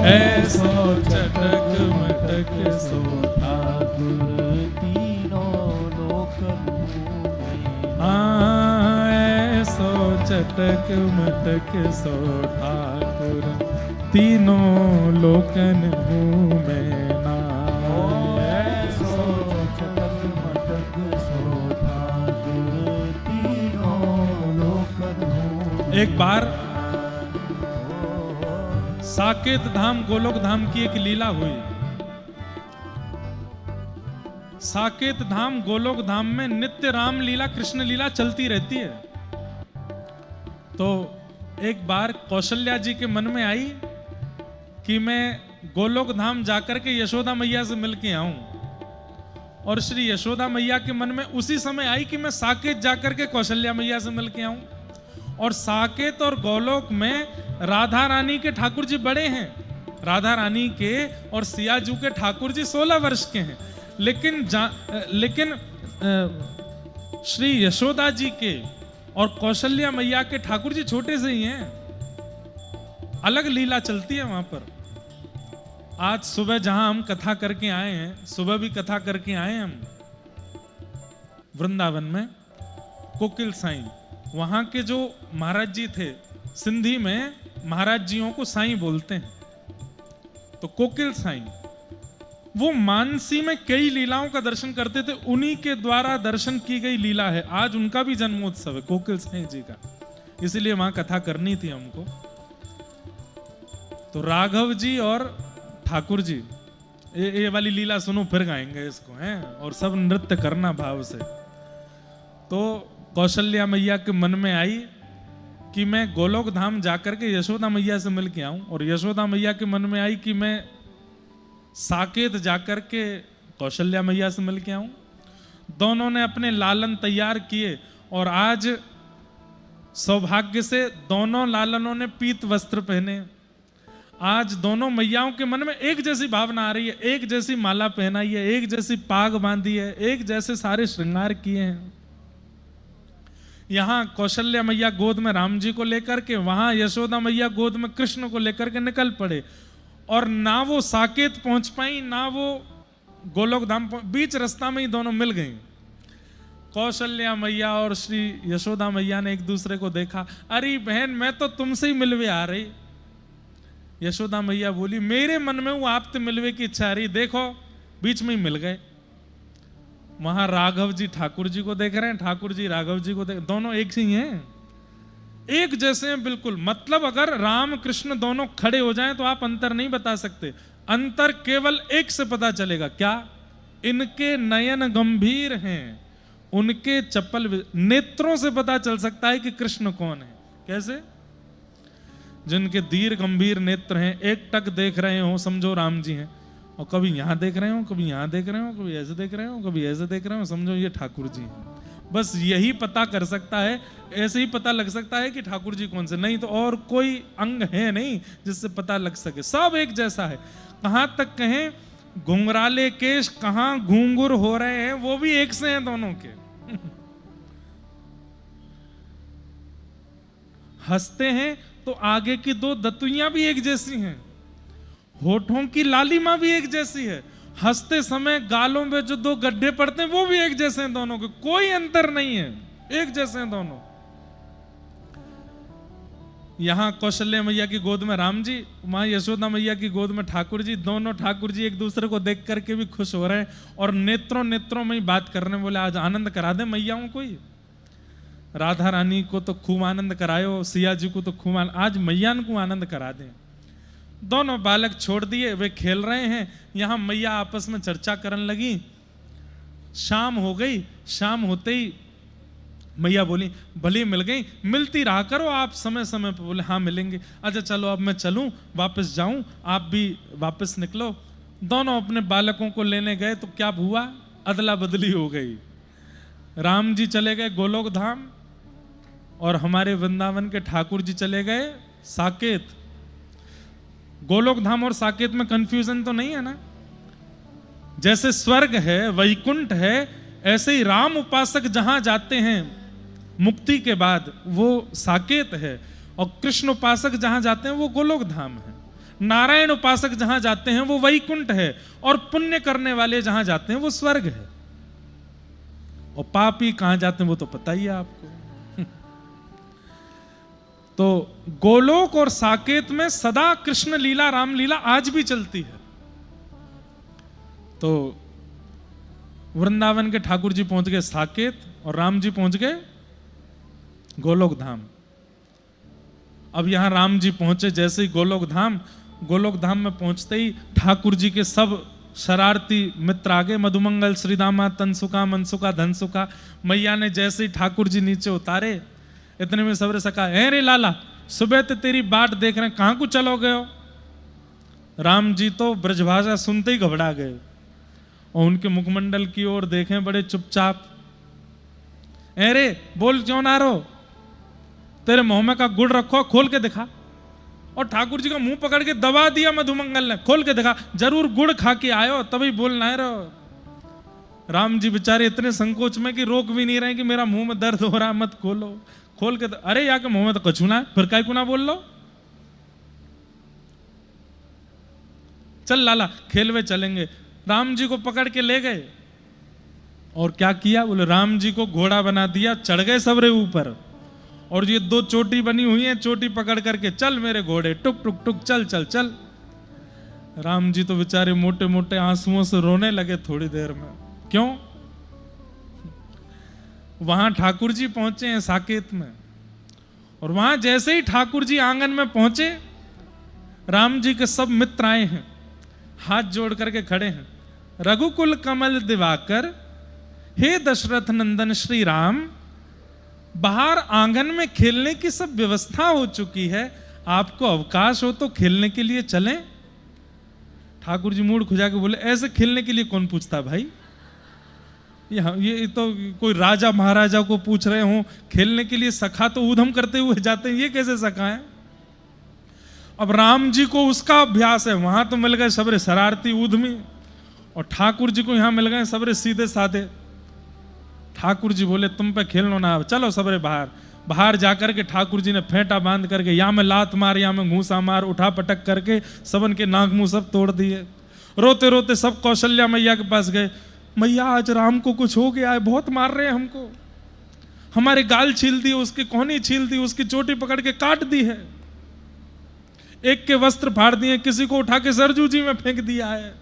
ऐसो चटक मटक सो ठाकुर, तीनों लोकन हूँ मैं। ऐसो चटक मटक सो ठाकुर, तीनों लोकन हूँ मैं ना। एक बार साकेत धाम गोलोक धाम की एक लीला हुई। साकेत धाम गोलोक धाम में नित्य राम लीला कृष्ण लीला चलती रहती है। तो एक बार कौशल्या जी के मन में आई कि मैं गोलोक धाम जाकर के यशोदा मैया से मिल के आऊं, और श्री यशोदा मैया के मन में उसी समय आई कि मैं साकेत जाकर के कौशल्या मैया से मिल के आऊं। और साकेत और गोलोक में राधा रानी के ठाकुर जी बड़े हैं, राधा रानी के और सियाजू के ठाकुर जी 16 वर्ष के हैं। लेकिन श्री यशोदा जी के और कौशल्या मैया के ठाकुर जी छोटे से ही हैं, अलग लीला चलती है वहां पर। आज सुबह जहां हम कथा करके आए हैं, सुबह भी कथा करके आए हैं हम वृंदावन में कोकिल साईं। वहां के जो महाराज जी थे, सिंधी में महाराज जियों को साईं बोलते हैं, तो कोकिल साईं वो मानसी में कई लीलाओं का दर्शन करते थे, उन्हीं के द्वारा दर्शन की गई लीला है। आज उनका भी जन्मोत्सव है कोकिल साईं जी का, इसीलिए वहां कथा करनी थी हमको। तो राघव जी और ठाकुर जी ये वाली लीला सुनो, फिर गाएंगे इसको हैं, और सब नृत्य करना भाव से। तो कौशल्या मैया के मन में आई कि मैं गोलोक धाम जाकर के यशोदा मैया से मिल के आऊं, और यशोदा मैया के मन में आई कि मैं साकेत जाकर के कौशल्या मैया से मिल के आऊं। दोनों ने अपने लालन तैयार किए, और आज सौभाग्य से दोनों लालनों ने पीत वस्त्र पहने। आज दोनों मैयाओं के मन में एक जैसी भावना आ रही है, एक जैसी माला पहनाई है, एक जैसी पाग बांधी है, एक जैसे सारे श्रृंगार किए हैं। यहां कौशल्या मैया गोद में राम जी को लेकर के, वहां यशोदा मैया गोद में कृष्ण को लेकर के निकल पड़े, और ना वो साकेत पहुंच पाई ना वो गोलोक धाम, बीच रास्ता में ही दोनों मिल गई। कौशल्या मैया और श्री यशोदा मैया ने एक दूसरे को देखा, अरे बहन मैं तो तुमसे ही मिलवे आ रही। यशोदा मैया बोली, मेरे मन में वो आपसे मिलवे की इच्छा आ रही, देखो बीच में ही मिल गए। वहां राघव जी ठाकुर जी को देख रहे हैं, ठाकुर जी राघव जी को देख, दोनों एक ही हैं, एक जैसे हैं बिल्कुल। मतलब अगर राम कृष्ण दोनों खड़े हो जाएं तो आप अंतर नहीं बता सकते, अंतर केवल एक से पता चलेगा, क्या? इनके नयन गंभीर हैं, उनके चप्पल नेत्रों से पता चल सकता है कि कृष्ण कौन है। कैसे? जिनके दीर्घ गंभीर नेत्र हैं, एक टक देख रहे हो समझो राम जी हैं, और कभी यहां देख रहे हो, कभी यहां देख रहे हो, कभी ऐसे देख रहे हो, कभी ऐसे देख रहे हो, समझो ये ठाकुर जी हैं। बस यही पता कर सकता है, ऐसे ही पता लग सकता है कि ठाकुर जी कौन से, नहीं तो और कोई अंग है नहीं जिससे पता लग सके, सब एक जैसा है। कहां तक कहें घुंघराले केश कहां घूंघर हो रहे हैं, वो भी एक से हैं दोनों के। हंसते हैं तो आगे की दो दतुइयां भी एक जैसी हैं, होठों की लालिमा भी एक जैसी है, हंसते समय गालों में जो दो गड्ढे पड़ते हैं वो भी एक जैसे हैं दोनों के, कोई अंतर नहीं है, एक जैसे हैं दोनों। यहां कौशल्या मैया की गोद में राम जी, वहां यशोदा मैया की गोद में ठाकुर जी, दोनों ठाकुर जी एक दूसरे को देख करके भी खुश हो रहे हैं और नेत्रों नेत्रों में ही बात करने, बोले आज आनंद करा दे मैयाओं को ही। राधा रानी को तो खूब आनंद करायो, सिया जी को तो खूब आज मैयान को आनंद करा दें। दोनों बालक छोड़ दिए, वे खेल रहे हैं। यहां मैया आपस में चर्चा करने लगी। शाम हो गई, शाम होते ही मैया बोली, भली मिल गई, मिलती रहा करो आप समय समय पर। बोले हाँ मिलेंगे। अच्छा चलो अब मैं चलूं, वापस जाऊं, आप भी वापस निकलो। दोनों अपने बालकों को लेने गए तो क्या हुआ, अदला बदली हो गई। राम जी चले गए गोलोक धाम और हमारे वृंदावन के ठाकुर जी चले गए साकेत। गोलोक धाम और साकेत में कंफ्यूजन तो नहीं है ना? जैसे स्वर्ग है, वैकुंठ है, ऐसे ही राम उपासक जहां जाते हैं मुक्ति के बाद वो साकेत है, और कृष्ण उपासक जहां जाते हैं वो गोलोक धाम है। नारायण उपासक जहां जाते हैं वो वैकुंठ है, और पुण्य करने वाले जहां जाते हैं वो स्वर्ग है। और पापी कहां जाते हैं वो तो पता ही है आपको। तो गोलोक और साकेत में सदा कृष्ण लीला राम लीला आज भी चलती है। तो वृंदावन के ठाकुर जी पहुंच गए साकेत और राम जी पहुंच गए गोलोक धाम। अब यहां राम जी पहुंचे, जैसे ही गोलोक धाम में पहुंचते ही ठाकुर जी के सब शरारती मित्र आगे, मधुमंगल, श्रीदामा, तनसुका, मनसुका, धनसुका। मैया ने जैसे ही ठाकुर जी नीचे उतारे, इतने में सबरे सका, है रे लाला, सुबह तो तेरी बाट देख रहे हैं, कहां को चलो गए हो? राम जी तो ब्रजभाषा सुनते ही घबरा गए और उनके मुखमंडल की ओर देखें बड़े चुपचाप। अरे बोल क्यों ना रहो, तेरे मुंह में का गुड़ रखो, खोल के दिखा। और ठाकुर जी का मुंह पकड़ के दबा दिया मधुमंगल ने, खोल के दिखा, जरूर गुड़ खा के आयो तभी बोलना है रहो। राम जी बेचारे इतने संकोच में कि रोक भी नहीं रहे कि मेरा मुंह में दर्द हो रहा, मत खोलो। खोल के अरे या के मुंह में तो कछु ना है, फिर काय को ना बोल लो, चल लाला खेलवे चलेंगे। राम जी को पकड़ के ले गए और क्या किया, बोले राम जी को घोड़ा बना दिया, चढ़ गए सबरे ऊपर, और ये दो चोटी बनी हुई है, चोटी पकड़ करके चल मेरे घोड़े, टुक टुक टुक चल चल चल। राम जी तो बेचारे मोटे मोटे आंसुओं से रोने लगे थोड़ी देर में। क्यों? वहां ठाकुर जी पहुंचे हैं साकेत में, और वहां जैसे ही ठाकुर जी आंगन में पहुंचे, राम जी के सब मित्र आए हैं, हाथ जोड़ करके खड़े हैं। रघुकुल कमल दिवाकर, हे दशरथ नंदन श्री राम, बाहर आंगन में खेलने की सब व्यवस्था हो चुकी है, आपको अवकाश हो तो खेलने के लिए चलें। ठाकुर जी मूड खुजा के बोले, ऐसे खेलने के लिए कौन पूछता भाई, ये तो कोई राजा महाराजा को पूछ रहे हो, खेलने के लिए सखा तो ऊधम करते हुए जाते हैं, ये कैसे सखा है? अब राम जी को उसका अभ्यास है, वहां तो मिल गए सबरे शरारती ऊधमी, और ठाकुर जी को यहां मिल गए सबरे सीधे साधे। ठाकुर जी बोले तुम पे खेलना ना, चलो सबरे बाहर। बाहर जाकर के ठाकुर जी ने फेंटा बांध करके या में लात मार या में घूसा मार, उठा पटक करके सबन के नाक मुंह सब तोड़ दिए। रोते रोते सब कौशल्या मैया के पास गए, मैया आज राम को कुछ हो गया है, बहुत मार रहे हैं हमको, हमारे गाल छील दी, उसकी कोहनी छील दी, उसकी चोटी पकड़ के काट दी है, एक के वस्त्र फाड़ दिए, किसी को उठा के सरजू जी में फेंक दिया है।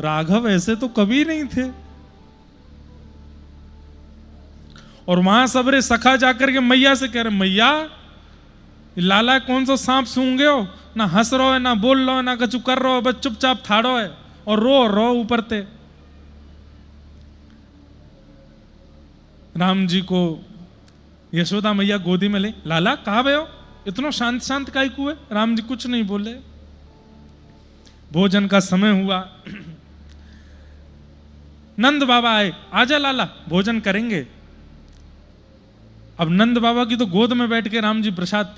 राघव ऐसे तो कभी नहीं थे। और वहां सबरे सखा जाकर के मैया से कह रहे, मैया लाला कौन सा सांप सूंघे हो, ना हंस रहो है, ना बोल रहो है, ना कछु कर रहो है, बस चुपचाप थाड़ो है और रो ऊपर ते। राम जी को यशोदा मैया गोदी में ले, लाला कहा भे हो, इतना शांत शांत काहे को है? राम जी कुछ नहीं बोले। भोजन का समय हुआ, नंद बाबा आए, आजा लाला भोजन करेंगे। अब नंद बाबा की तो गोद में बैठ के राम जी प्रसाद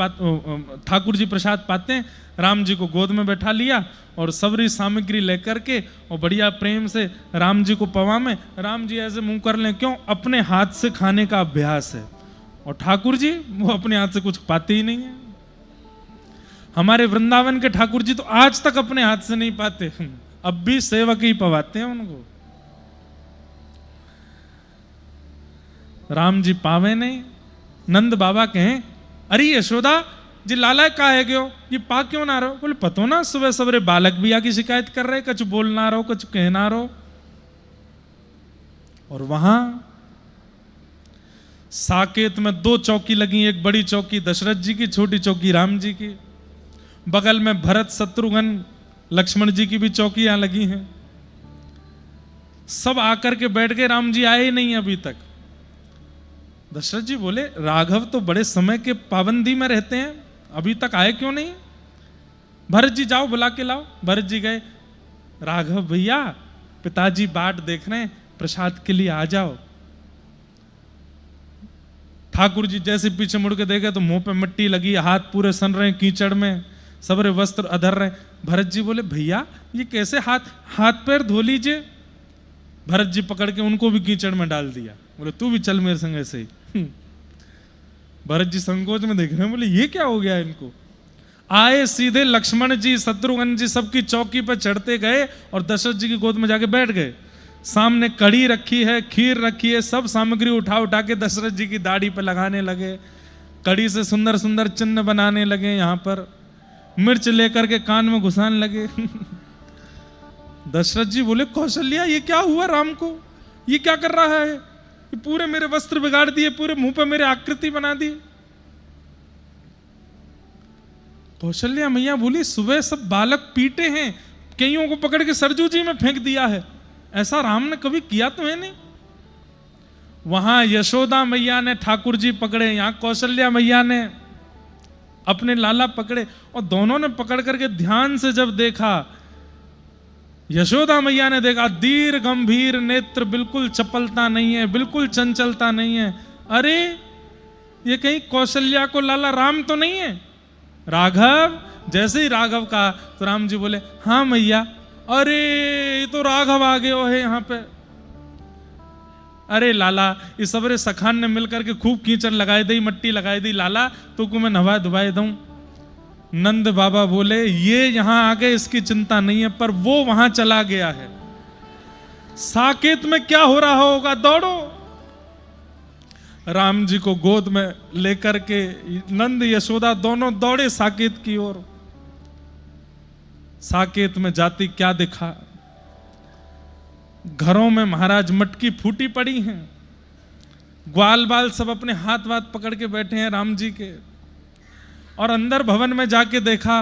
ठाकुर जी प्रसाद पाते हैं। राम जी को गोद में बैठा लिया और सबरी सामग्री लेकर के और बढ़िया प्रेम से राम जी को पवा में, राम जी ऐसे मुंह कर लें, क्यों? अपने हाथ से खाने का अभ्यास है। और ठाकुर जी वो अपने हाथ से कुछ पाते ही नहीं है। हमारे वृंदावन के ठाकुर जी तो आज तक अपने हाथ से नहीं पाते, अब भी सेवक ही पवाते हैं उनको। राम जी पावे नहीं। नंद बाबा कहें, अरे यशोदा जी लाला का है क्यों, ये पा क्यों ना रहो? बोले पतो ना, सुबह सवेरे बालक भी आके शिकायत कर रहे, कुछ बोल ना रहो, कुछ कह ना रहो। और वहां साकेत में 2 चौकी लगी, एक बड़ी चौकी दशरथ जी की, छोटी चौकी राम जी की, बगल में भरत शत्रुघ्न लक्ष्मण जी की भी चौकियां लगी हैं। सब आकर के बैठ गए, राम जी आए ही नहीं अभी तक। दशरथ जी बोले, राघव तो बड़े समय के पाबंदी में रहते हैं, अभी तक आए क्यों नहीं? भरत जी जाओ बुला के लाओ। भरत जी गए, राघव भैया पिताजी बाट देख रहे हैं, प्रसाद के लिए आ जाओ। ठाकुर जी जैसे पीछे मुड़ के देखे तो मुंह पे मिट्टी लगी, हाथ पूरे सन रहे हैं कीचड़ में, सबरे वस्त्र अधर रहे। भरत जी बोले, भैया ये कैसे हाथ पैर धो लीजिए। भरत जी पकड़ के उनको भी कीचड़ में डाल दिया, बोले तू भी चल मेरे संग ऐसे ही। भरत जी संकोच में देख रहे हैं, बोले ये क्या हो गया इनको। आए सीधे लक्ष्मण जी शत्रुघ्न जी सबकी चौकी पर चढ़ते गए और दशरथ जी की गोद में जाके बैठ गए। सामने कढ़ी रखी है, खीर रखी है, सब सामग्री उठा उठा के दशरथ जी की दाढ़ी पे लगाने लगे। कढ़ी से सुंदर सुंदर चिन्ह बनाने लगे, यहाँ पर मिर्च लेकर के कान में घुसाने लगे। दशरथ जी बोले, कौशल्या ये क्या हुआ राम को, ये क्या कर रहा है? ये पूरे मेरे वस्त्र बिगाड़ दिए, पूरे मुंह पे मेरे आकृति बना दी। कौशल्या मैया बोली, सुबह सब बालक पीटे हैं, कईयों को पकड़ के सरजू जी में फेंक दिया है, ऐसा राम ने कभी किया तो है नहीं। वहां यशोदा मैया ने ठाकुर जी पकड़े, यहां कौशल्या मैया ने अपने लाला पकड़े, और दोनों ने पकड़ करके ध्यान से जब देखा, यशोदा मैया ने देखा दीर्घ गंभीर नेत्र, बिल्कुल चपलता नहीं है, बिल्कुल चंचलता नहीं है। अरे ये कहीं कौशल्या को लाला राम तो नहीं है? राघव, जैसे ही राघव कहा तो राम जी बोले, हाँ मैया। अरे ये तो राघव आ गए हो है यहाँ पे। अरे लाला, इस सबरे सखान ने मिलकर के खूब कीचड़ लगाई दी, मट्टी लगाई दी, लाला तो को मैं नवा धुवाई दूं। नंद बाबा बोले, ये यहां आ गए इसकी चिंता नहीं है, पर वो वहां चला गया है, साकेत में क्या हो रहा होगा, दौड़ो। राम जी को गोद में लेकर के नंद यशोदा दोनों दौड़े साकेत की ओर। साकेत में जाती क्या दिखा, घरों में महाराज मटकी फूटी पड़ी हैं, ग्वाल बाल सब अपने हाथ वाथ पकड़ के बैठे हैं राम जी के। और अंदर भवन में जाके देखा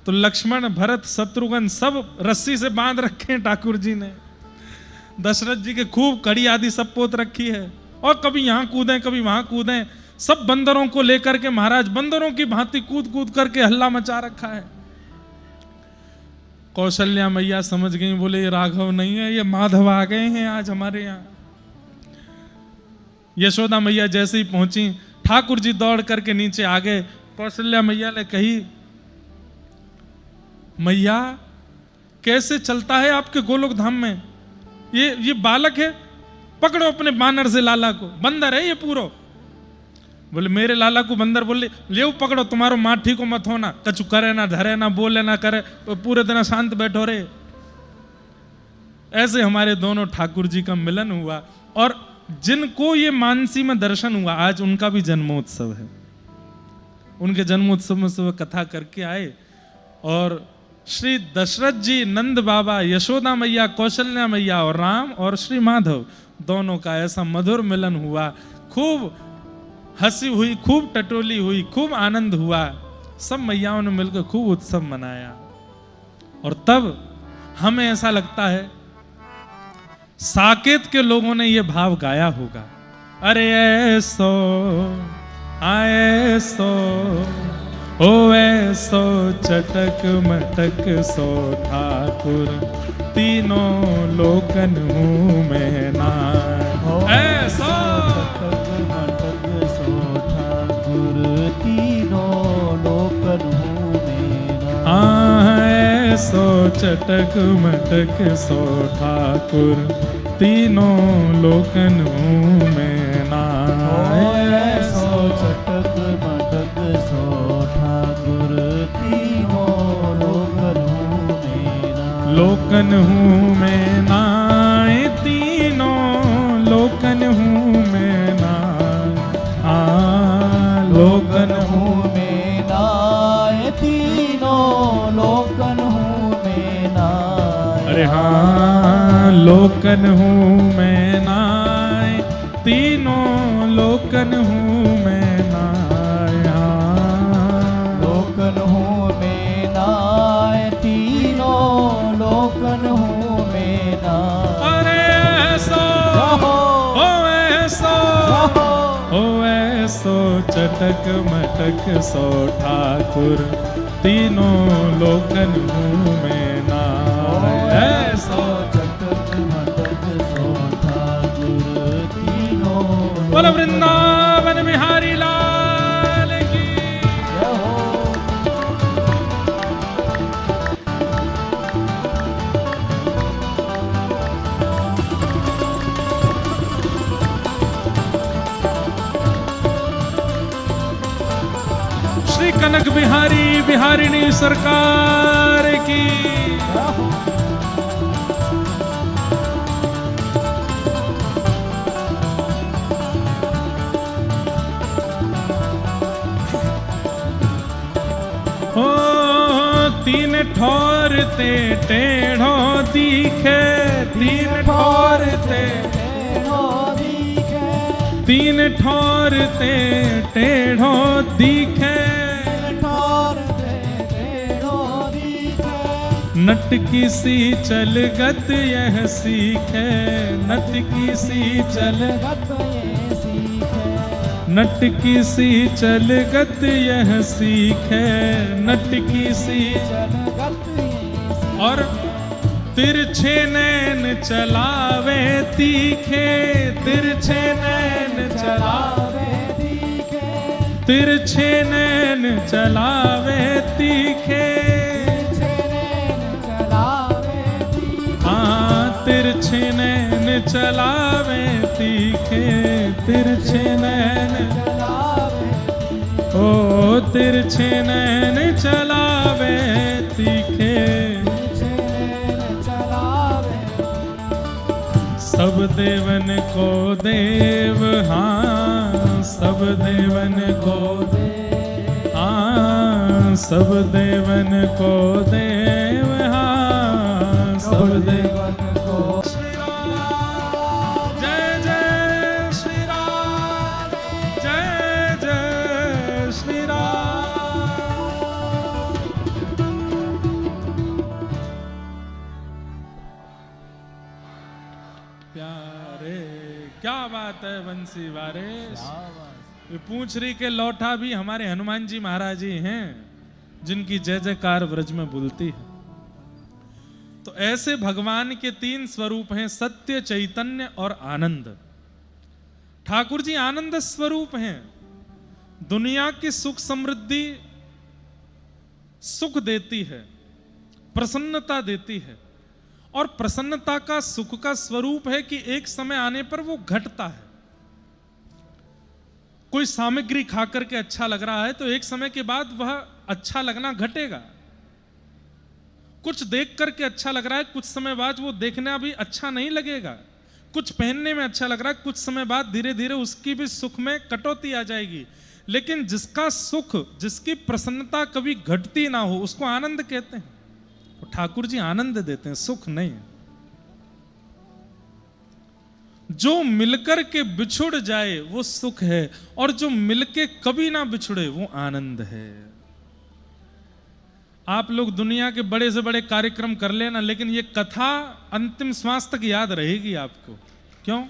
तो लक्ष्मण भरत शत्रुघ्न सब रस्सी से बांध रखे हैं ठाकुर जी ने। दशरथ जी के खूब कड़ी आदि सब पोत रखी है, और कभी यहां कूदें कभी वहां कूदें, सब बंदरों को लेकर के महाराज बंदरों की भांति कूद कूद करके हल्ला मचा रखा है। कौशल्या मैया समझ गई, बोले ये राघव नहीं है, ये माधव आ गए हैं आज हमारे यहाँ। यशोदा मैया जैसे ही पहुंची, ठाकुर जी दौड़ करके नीचे आ गए। कौशल्या मैया ने कही, मैया कैसे चलता है आपके गोलोक धाम में, ये बालक है, पकड़ो अपने बानर से लाला को, बंदर है ये पूरो। बोले मेरे लाला को बंदर बोले ले पकड़ो, तुम्हारो माठी को मत होना, कछु करे ना धरे ना बोले ना करे, तो पूरे दिन शांत बैठो रे। ऐसे हमारे दोनों ठाकुर जी का मिलन हुआ, और जिनको ये मानसी में दर्शन हुआ, आज उनका भी जन्मोत्सव है। उनके जन्मोत्सव में सुबह कथा करके आए, और श्री दशरथ जी, नंद बाबा, यशोदा मैया, कौशल्या मैया और राम और श्री माधव दोनों का ऐसा मधुर मिलन हुआ। खूब हंसी हुई, खूब टटोली हुई, खूब आनंद हुआ। सब मैयाओं ने मिलकर खूब उत्सव मनाया। और तब हमें ऐसा लगता है साकेत के लोगों ने यह भाव गाया होगा, अरे ऐसो ऐसो ओ ऐसो चटक मटक सो ठाकुर, तीनों लोकन मुँह में ना। ऐसो चटक मटक सो ठाकुर, तीनों लोकन मुँह में ना। ऐसो चटक मटक सो ठाकुर, तीनों लोकन मुँह में ना। ऐसो चटक मटक सो ठाकुर, तीनों लोकन मुँह में ना। लोकन हूँ मैं नाय, तीनों लोकन हूँ मैं नाय। लोकन हूँ में नाय, तीनों लोकन हूँ में नाय। अरे हाँ, लोकन हूँ मैं नाय, तीनों लोकन हूँ मैं नाय। लोकन हूँ में नाय, तीनों लोकन हूँ में नाय। अरे ऐसो ओ ऐसो ओ ऐसो चटक मटक सो ठाकुर, तीनों लोकन हूँ मैं नाय। ऐसो चटक मटक सो ठाकुर, तीनों बोलो वृंदावन बिहारी लाल की। जय हो। श्री कनक बिहारी बिहारिणी सरकार की। ओ तीन ठौर ते टेढ़ो दिखे, तीन ठौर ते तीन ठौर ते टेढ़ो दिखे। नटकी सी चलगत यह सीखे, नटकी सी चलगत नटकी सी चलगत यह सीखे, नटकी सी और तिरछे नैन चलावे तीखे, तिरछे नैन चलावे तीखे, तिरछे नैन चलावे तीखे। हाँ तिरछे नैन चलावे तीखे, तिरछे नैन ओ तिरछे नैन चलावे तीखे। सब देवन को देव, हाँ सब देवन को देव, हाँ सब देवन को देव, हाँ सब देवन को। श्री राम जय जय श्री राम, जय जय श्री राम। प्यारे क्या बात है बंसी वारिस। ये पूंछरी के लौठा भी हमारे हनुमान जी महाराज जी हैं, जिनकी जय जयकार ब्रज में बोलती है। तो ऐसे भगवान के तीन स्वरूप हैं, सत्य, चैतन्य और आनंद। ठाकुर जी आनंद स्वरूप हैं। दुनिया की सुख समृद्धि सुख देती है, प्रसन्नता देती है। और प्रसन्नता का, सुख का स्वरूप है कि एक समय आने पर वो घटता है। कोई सामग्री खा करके अच्छा लग रहा है तो एक समय के बाद वह अच्छा लगना घटेगा। कुछ देख करके अच्छा लग रहा है, कुछ समय बाद वो देखना भी अच्छा नहीं लगेगा। कुछ पहनने में अच्छा लग रहा है, कुछ समय बाद धीरे धीरे उसकी भी सुख में कटौती आ जाएगी। लेकिन जिसका सुख, जिसकी प्रसन्नता कभी घटती ना हो, उसको आनंद कहते हैं। ठाकुर जी आनंद देते हैं, सुख नहीं। जो मिलकर के बिछुड़ जाए वो सुख है, और जो मिलके कभी ना बिछुड़े वो आनंद है। आप लोग दुनिया के बड़े से बड़े कार्यक्रम कर लेना, लेकिन ये कथा अंतिम श्वास तक याद रहेगी आपको। क्यों?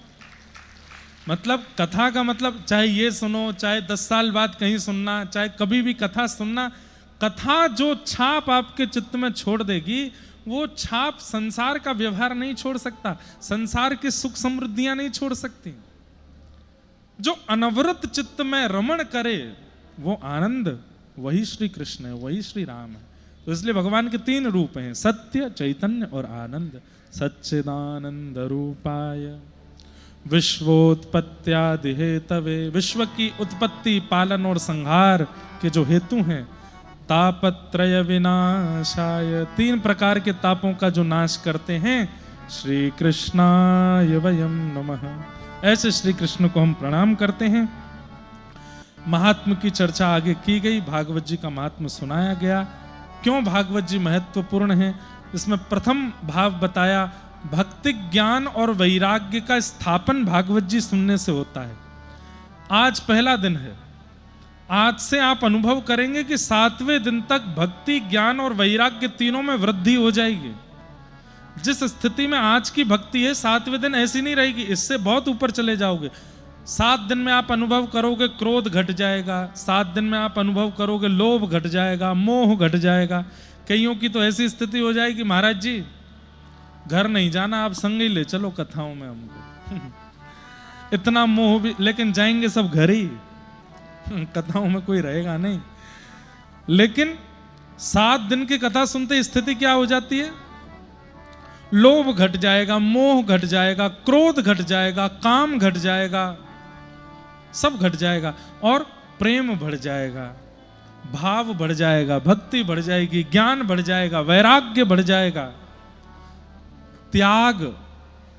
मतलब कथा का मतलब चाहे ये सुनो, चाहे 10 साल बाद कहीं सुनना, चाहे कभी भी कथा सुनना, कथा जो छाप आपके चित्त में छोड़ देगी, वो छाप संसार का व्यवहार नहीं छोड़ सकता, संसार की सुख समृद्धियां नहीं छोड़ सकती। जो अनवरत चित्त में रमण करे वो आनंद, वही श्री कृष्ण है, वही श्री राम है। तो इसलिए भगवान के 3 रूप हैं, सत्य, चैतन्य और आनंद। सच्चिदानंद रूपाय विश्वोत्पत्त्यादि हेतवे, विश्व की उत्पत्ति, पालन और संहार के जो हेतु हैं। तापत्रय विनाशाय, 3 प्रकार के तापों का जो नाश करते हैं। श्री कृष्णाय वयम नमः। ऐसे श्री कृष्ण को हम प्रणाम करते हैं। महात्म की चर्चा आगे की गई, भागवत जी का महात्म सुनाया गया। क्यों भागवत जी महत्वपूर्ण है, इसमें प्रथम भाव बताया, भक्ति, ज्ञान और वैराग्य का स्थापन भागवत जी सुनने से होता है। आज पहला दिन है, आज से आप अनुभव करेंगे कि 7वें दिन तक भक्ति, ज्ञान और वैराग्य तीनों में वृद्धि हो जाएगी। जिस स्थिति में आज की भक्ति है, 7वें दिन ऐसी नहीं रहेगी, इससे बहुत ऊपर चले जाओगे। 7 दिन में आप अनुभव करोगे क्रोध घट जाएगा, 7 दिन में आप अनुभव करोगे लोभ घट जाएगा, मोह घट जाएगा। कईयों की तो ऐसी स्थिति हो जाएगी, महाराज जी घर नहीं जाना, आप संग ही ले चलो कथाओं में हमको। इतना मोह भी, लेकिन जाएंगे सब घर ही, कथाओं में कोई रहेगा नहीं। लेकिन 7 दिन की कथा सुनते स्थिति क्या हो जाती है? लोभ घट जाएगा, मोह घट जाएगा, क्रोध घट जाएगा, काम घट जाएगा, सब घट जाएगा, और प्रेम बढ़ जाएगा, भाव बढ़ जाएगा, भक्ति बढ़ जाएगी, ज्ञान बढ़ जाएगा, वैराग्य बढ़ जाएगा,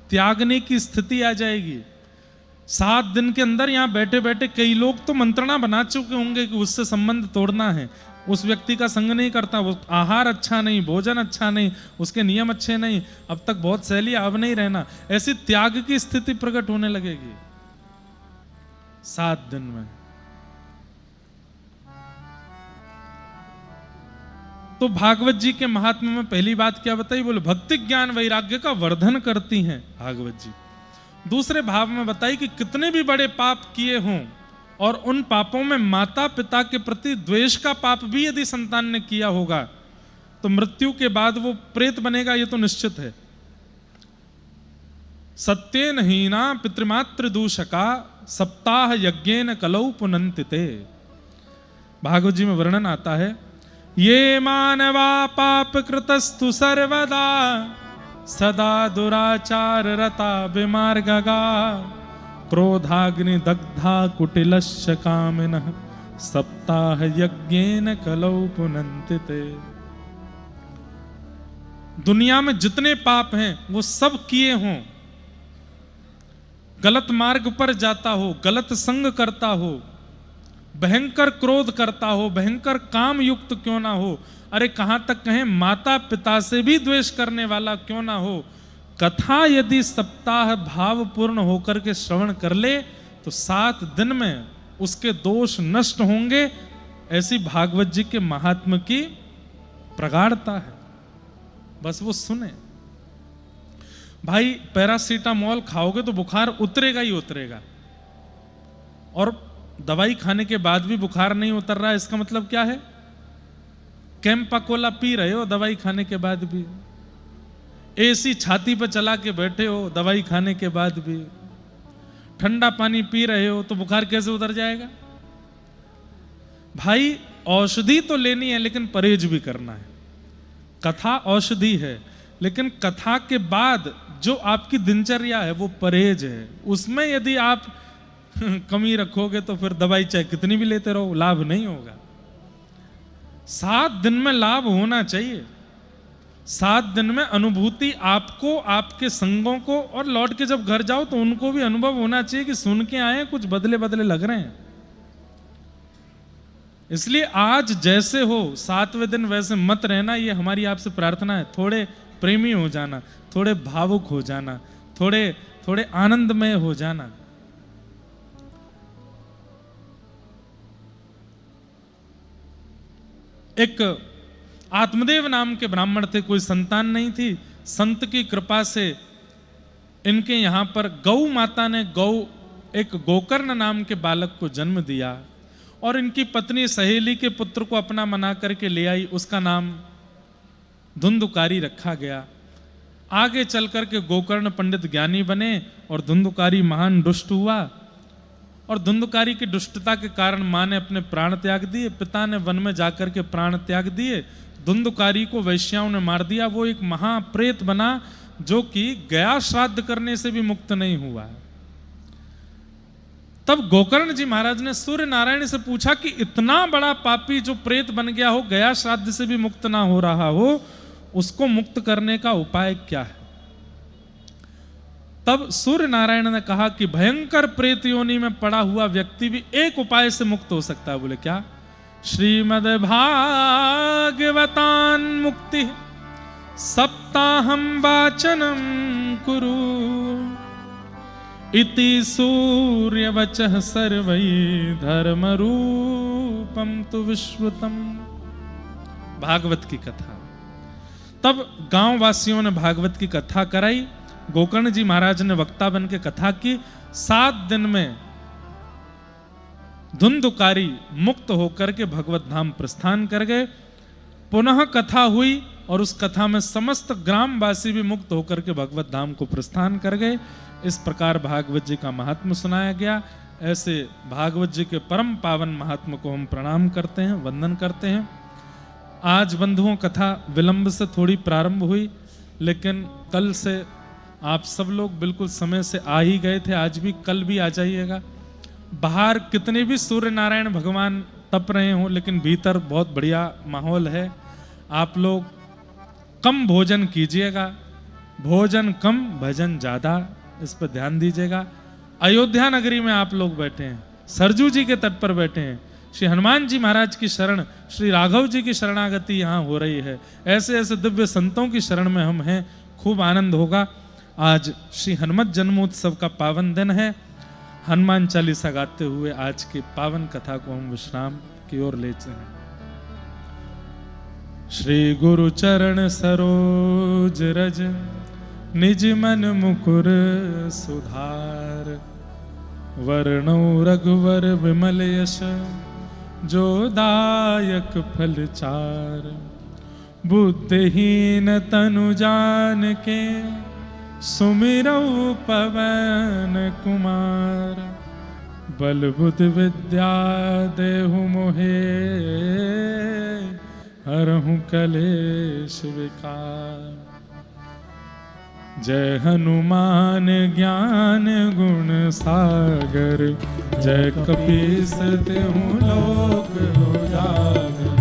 त्यागने की स्थिति आ जाएगी। 7 दिन के अंदर यहां बैठे बैठे कई लोग तो मंत्रणा बना चुके होंगे कि उससे संबंध तोड़ना है, उस व्यक्ति का संग नहीं करता, वो आहार अच्छा नहीं, भोजन अच्छा नहीं, उसके नियम अच्छे नहीं, अब तक बहुत सहेली, अब नहीं रहना। ऐसी त्याग की स्थिति प्रकट होने लगेगी 7 दिन में। तो भागवत जी के महात्म्य में पहली बात क्या बताई? बोले भक्ति, ज्ञान, वैराग्य का वर्धन करती हैं भागवत जी। दूसरे भाव में बताई कि कितने भी बड़े पाप किए हों, और उन पापों में माता पिता के प्रति द्वेष का पाप भी यदि संतान ने किया होगा तो मृत्यु के बाद वो प्रेत बनेगा, ये तो निश्चित है। सत्येन हीना पितृमातृ दूषका सप्ताह यज्ञेन कलौ पुनन्तिते। भागवत जी में वर्णन आता है, ये मानवा पाप कृतस्तु सर्वदा सदा दुराचार रता विमार्गगा क्रोधाग्नि दग्धा कुटिलस्य कामिनः सप्ताह यज्ञेन कलौ पुनन्तिते। दुनिया में जितने पाप हैं वो सब किए हों, गलत मार्ग पर जाता हो, गलत संग करता हो, भयंकर क्रोध करता हो, भयंकर काम युक्त क्यों ना हो, अरे कहां तक कहें माता पिता से भी द्वेष करने वाला क्यों ना हो, कथा यदि सप्ताह भावपूर्ण होकर के श्रवण कर ले तो 7 दिन में उसके दोष नष्ट होंगे। ऐसी भागवत जी के महात्म्य की प्रगाढ़ता है, बस वो सुने। भाई पैरासीटामोल खाओगे तो बुखार उतरेगा ही उतरेगा, और दवाई खाने के बाद भी बुखार नहीं उतर रहा है, इसका मतलब क्या है? कैंपा कोला पी रहे हो दवाई खाने के बाद भी, एसी छाती पर चला के बैठे हो दवाई खाने के बाद भी, ठंडा पानी पी रहे हो तो बुखार कैसे उतर जाएगा? भाई औषधि तो लेनी है लेकिन परहेज भी करना है। कथा औषधि है, लेकिन कथा के बाद जो आपकी दिनचर्या है वो परहेज है। उसमें यदि आप कमी रखोगे तो फिर दवाई चाहे कितनी भी लेते रहो, लाभ नहीं होगा। 7 दिन में लाभ होना चाहिए। 7 दिन में अनुभूति आपको, आपके संगों को, और लौट के जब घर जाओ तो उनको भी अनुभव होना चाहिए कि सुन के आए कुछ बदले बदले लग रहे हैं। इसलिए आज जैसे हो 7वें दिन वैसे मत रहना, ये हमारी आपसे प्रार्थना है। थोड़े प्रेमी हो जाना, थोड़े भावुक हो जाना, थोड़े आनंदमय हो जाना। एक आत्मदेव नाम के ब्राह्मण थे, कोई संतान नहीं थी। संत की कृपा से इनके यहां पर गौ माता ने एक गोकर्ण नाम के बालक को जन्म दिया, और इनकी पत्नी सहेली के पुत्र को अपना मना करके ले आई। उसका नाम धुंधुकारी रखा गया। आगे चल करके गोकर्ण पंडित ज्ञानी बने और धुंधुकारी महान दुष्ट हुआ, और धुंधुकारी की दुष्टता के कारण मां ने अपने प्राण त्याग दिए, पिता ने वन में जाकर के प्राण त्याग दिए। धुंधुकारी को वैश्याओं ने मार दिया। वो एक महाप्रेत बना जो कि गया श्राद्ध करने से भी मुक्त नहीं हुआ। तब गोकर्ण जी महाराज ने सूर्य नारायण से पूछा कि इतना बड़ा पापी जो प्रेत बन गया हो, गया श्राद्ध से भी मुक्त ना हो रहा हो, उसको मुक्त करने का उपाय क्या है? तब सूर्य नारायण ने कहा कि भयंकर प्रेत योनि में पड़ा हुआ व्यक्ति भी एक उपाय से मुक्त हो सकता है। बोले क्या? श्रीमद् भागवतान मुक्ति सप्ताहम वाचनम कुरु इति सूर्यवचः सर्वै धर्म रूपम तु विश्वतम। भागवत की कथा। तब गांव वासियों ने भागवत की कथा कराई। गोकर्ण जी महाराज ने वक्ता बन के कथा की। 7 दिन में धुंधुकारी मुक्त होकर के भगवत धाम प्रस्थान कर गए। पुनः कथा हुई और उस कथा में समस्त ग्रामवासी भी मुक्त होकर के भगवत धाम को प्रस्थान कर गए। इस प्रकार भागवत जी का महात्म्य सुनाया गया। ऐसे भागवत जी के परम पावन महात्म्य को हम प्रणाम करते हैं, वंदन करते हैं। आज बंधुओं कथा विलंब से थोड़ी प्रारंभ हुई, लेकिन कल से आप सब लोग बिल्कुल समय से आ ही गए थे। आज भी, कल भी आ जाइएगा। बाहर कितने भी सूर्य नारायण भगवान तप रहे हों, लेकिन भीतर बहुत बढ़िया माहौल है। आप लोग कम भोजन कीजिएगा, भोजन कम भजन ज्यादा, इस पर ध्यान दीजिएगा। अयोध्या नगरी में आप लोग बैठे हैं, सरजू जी के तट पर बैठे हैं। श्री हनुमान जी महाराज की शरण, श्री राघव जी की शरणागति यहाँ हो रही है। ऐसे ऐसे दिव्य संतों की शरण में हम हैं, खूब आनंद होगा। आज श्री हनुमत जन्मोत्सव का पावन दिन है। हनुमान चालीसा गाते हुए आज की पावन कथा को हम विश्राम की ओर लेते हैं। श्री गुरु चरण सरोज रज निज मन मुकुर सुधार, वर्णो रघुवर विमल यश जो दायक फल चार, बुद्धिहीन तनु जान के सुमिरौ पवन कुमार, बल बुद्धि विद्या देहु मोहे, हरहु कलेश विकार। जय हनुमान ज्ञान गुण सागर, जय कपीस तिहुँ लोक उजागर,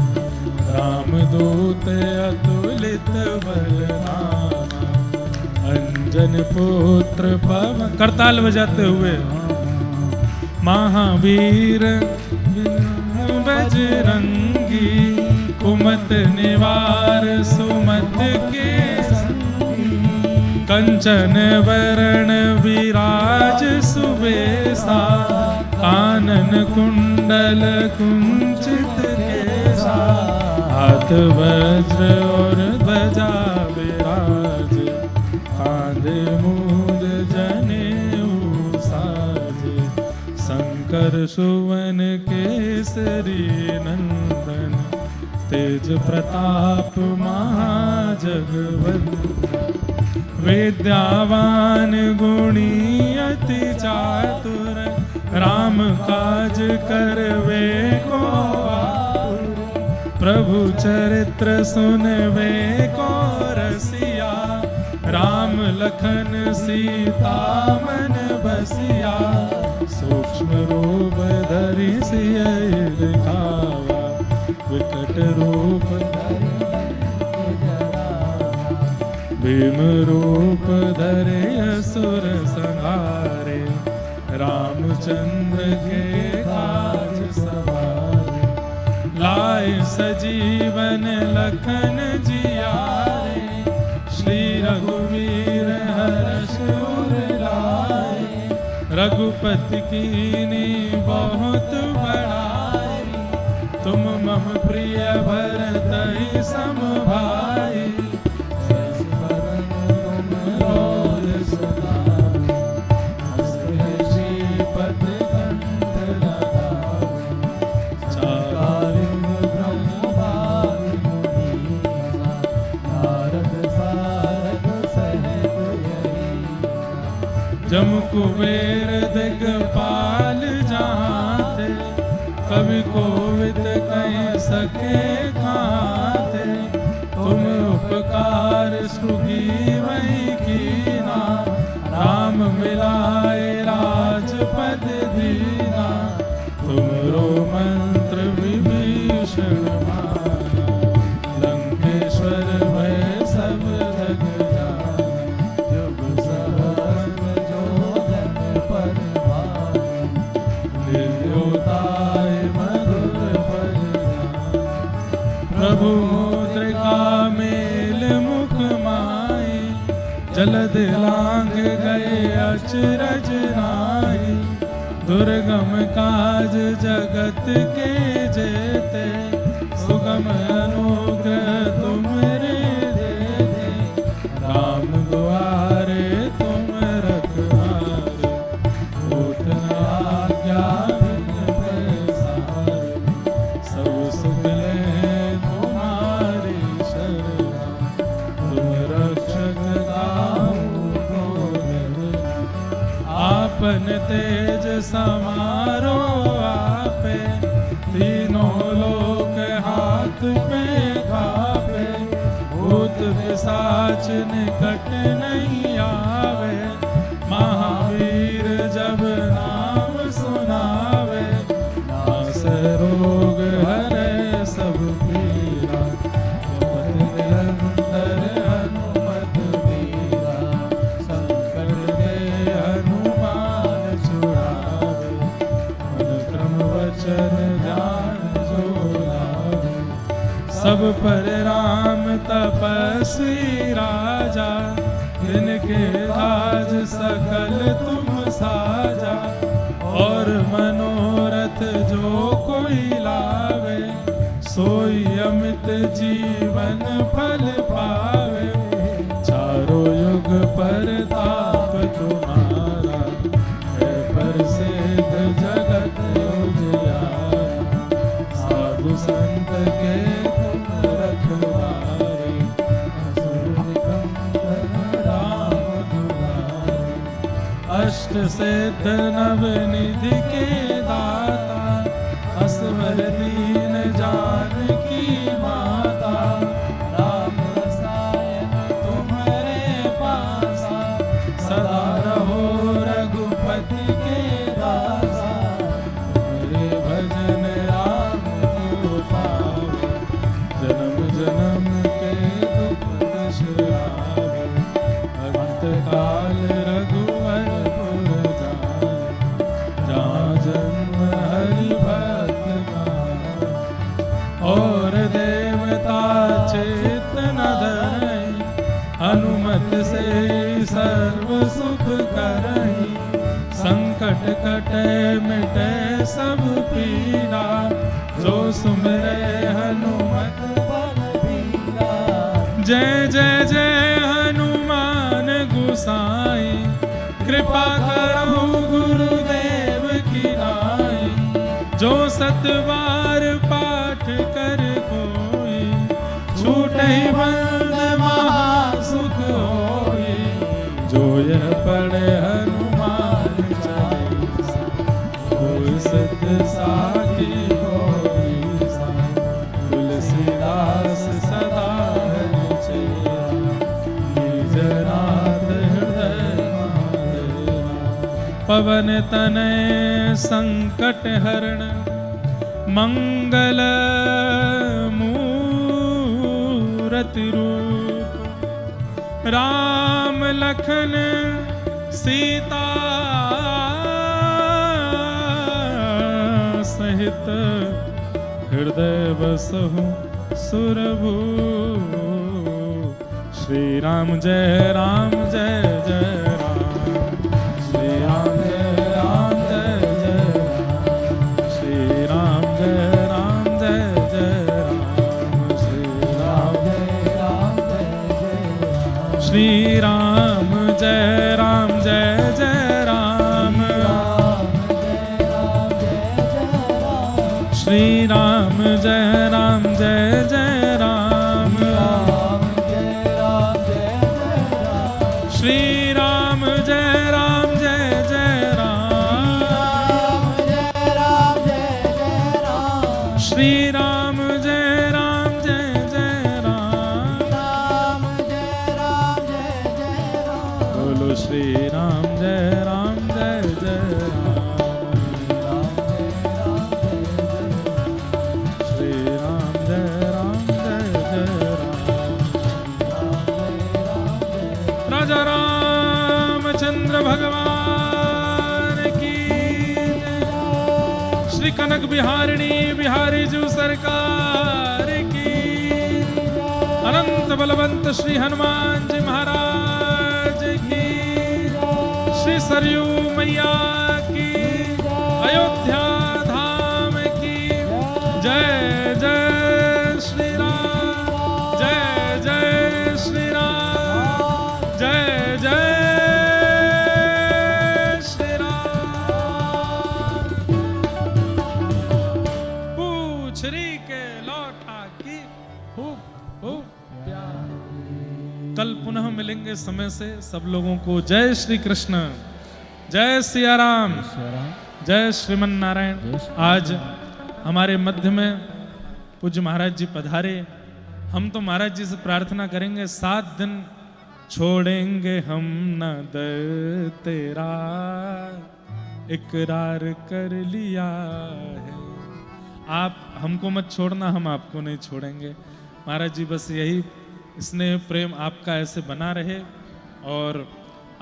रामदूत अतुलित बलधामा, अंजन पुत्र पवन। करताल बजाते हुए। महावीर बजरंगी, कुमत निवार सुमत के संगी, कंचन वरण विराज सुबेसा, कानन कुंडल कुंचित केसा, हाथ वज्र और ध्वजा विराज, कांधे मूज जनेऊ साजे, शंकर सुवन केसरी नंदन, तेज प्रताप महाजगवंदन, विद्यावान गुणी अति चातुर, राम काज करवे को आतुर, प्रभु चरित्र सुनवे को रसिया, राम लखन सीता मन बसिया, सूक्ष्म रूप धरि सियहि दिखावा, विकट रूप धरि भीम रूप धरे असुर संहारे, रामचंद्र के काज सवारे, लाए सजीवन लखन जियारे, श्री रघुवीर हर्ष उर लाए, रघुपति कीनी बहुत बड़ाई, तुम मम प्रिय भरतहि सम भाई, जम कुबेर दिगपाल जहाँ थे, कवि कोविद कह सके कहाँ थे, तुम उपकार सुग्रीवहि कीना, राम मिलाए राजपद दीना, तुमरो मंत्र विभीषण माना, लंकेश्वर भय सब जग जाना, युग सहस्र जो जन पर भाई, निर्योताय मधुर फल जाना, प्रभु मुद्रिका मेल मुख माई, जलद लांग गए अचरज नाई, दुर्गम काज जगत के जेते, सुगम अनुग्रह तुमरे देते, राम द्वारे तुम रखवारे, होत न आज्ञा बिन पैसारे, सब सुख ले तुम्हारी शरणा, तुम रक्षक काहू को डरना, आपन तेज समारो आपे, तीनों लोक हाथ पे कापे, भूत पिशाच निकट नहीं आवे, महावीर जब नाम सुनावे, नास रोग हरे सब पीरा, जपत निरंतर हनुमत बीरा, संकट दे हनुमान छुड़ावे, मन क्रम वचन ध्यान जो लावे, सब पर राम तपस्वी राजा, जिनके काज सकल तुम साजा, और मनोरथ जो कोई लावे, सोई अमित जीवन फल पावे, चारों युग परताप तुम्हारा, है प्रसिद्ध जगत उजियारा, साधु संत के तुम रखवारे, असुर निकंदन राम दुलारे, अष्ट सिद्ध नव निधि के दाता, असवर दीन जानकी माता, राम रसायन तुम्हारे पासा, सदा रहो रघुपति के दासा, तुम्हारे भजन राम को पावे, जन्म जन्म के दुख बिसरावे, अंत काल रघुवर पुर जाए, जहाँ जन्म हरि भक्त का, और देवता चेत न धरई, हनुमत से सर्व सुख करई, संकट कटे मिटे सब पीरा, जो सुमिरे हनुमत बलबीरा, जय जय जय हनुमान गोसाई, कृपा करो गुरुदेव की नाई, जो सतबार पाठ कर कोई, छूटे बंद महासुख होई, जो यह पढ़े हनुमान चालीसा, कोई सिद्ध साखी होई सा, तुलसी पवन तनय संकट हरण मंगल मूरति रूप राम लखन सीता सहित हृदय बसहु सुरभु। श्री राम जय जय राम, श्री राम जय जय राम, श्री राम जय जय राम, श्री राम जय श्री राम जय जय राम, श्री राम जय जय राम, श्री राम जय जय राम, श्री राम जय जय राम, बोलो श्री राम जय जय राम, श्री राम जय जय राम। राजा रामचंद्र भगवान की जय। श्री कनक बिहारिणी बिहारी जू सरकार की। अनंत बलवंत श्री हनुमान जी महाराज की। श्री सरयू मैया की। अयोध्या धाम की जय जय श्री राम, जय जय श्री राम, जय जय श्री राम। पूछरी के लौटा की खूब खूब प्यार। कल पुनः मिलेंगे समय से। सब लोगों को जय श्री कृष्ण, जय सिया राम, जय श्रीमन नारायण। आज हमारे मध्य में पूज्य महाराज जी पधारे। हम तो महाराज जी से प्रार्थना करेंगे 7 दिन छोड़ेंगे हम न दर तेरा, इकरार कर लिया है। आप हमको मत छोड़ना, हम आपको नहीं छोड़ेंगे। महाराज जी बस यही स्नेह प्रेम आपका ऐसे बना रहे। और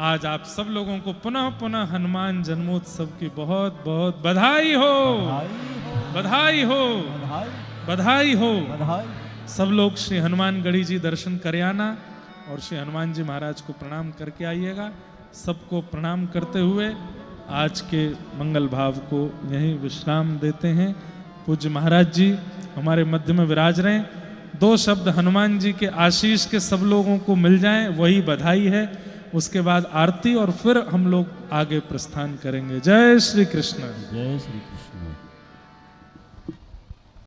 आज आप सब लोगों को पुनः पुनः हनुमान जन्मोत्सव की बहुत बहुत बधाई हो, बधाई हो, बधाई हो। सब लोग श्री हनुमान गढ़ी जी दर्शन करे आना और श्री हनुमान जी महाराज को प्रणाम करके आइएगा। सबको प्रणाम करते हुए आज के मंगल भाव को यहीं विश्राम देते हैं। पूज्य महाराज जी हमारे मध्य में विराज रहे। 2 शब्द हनुमान जी के आशीष के सब लोगों को मिल जाएं, वही बधाई है। उसके बाद आरती और फिर हम लोग आगे प्रस्थान करेंगे। जय श्री कृष्ण, जय श्री कृष्ण।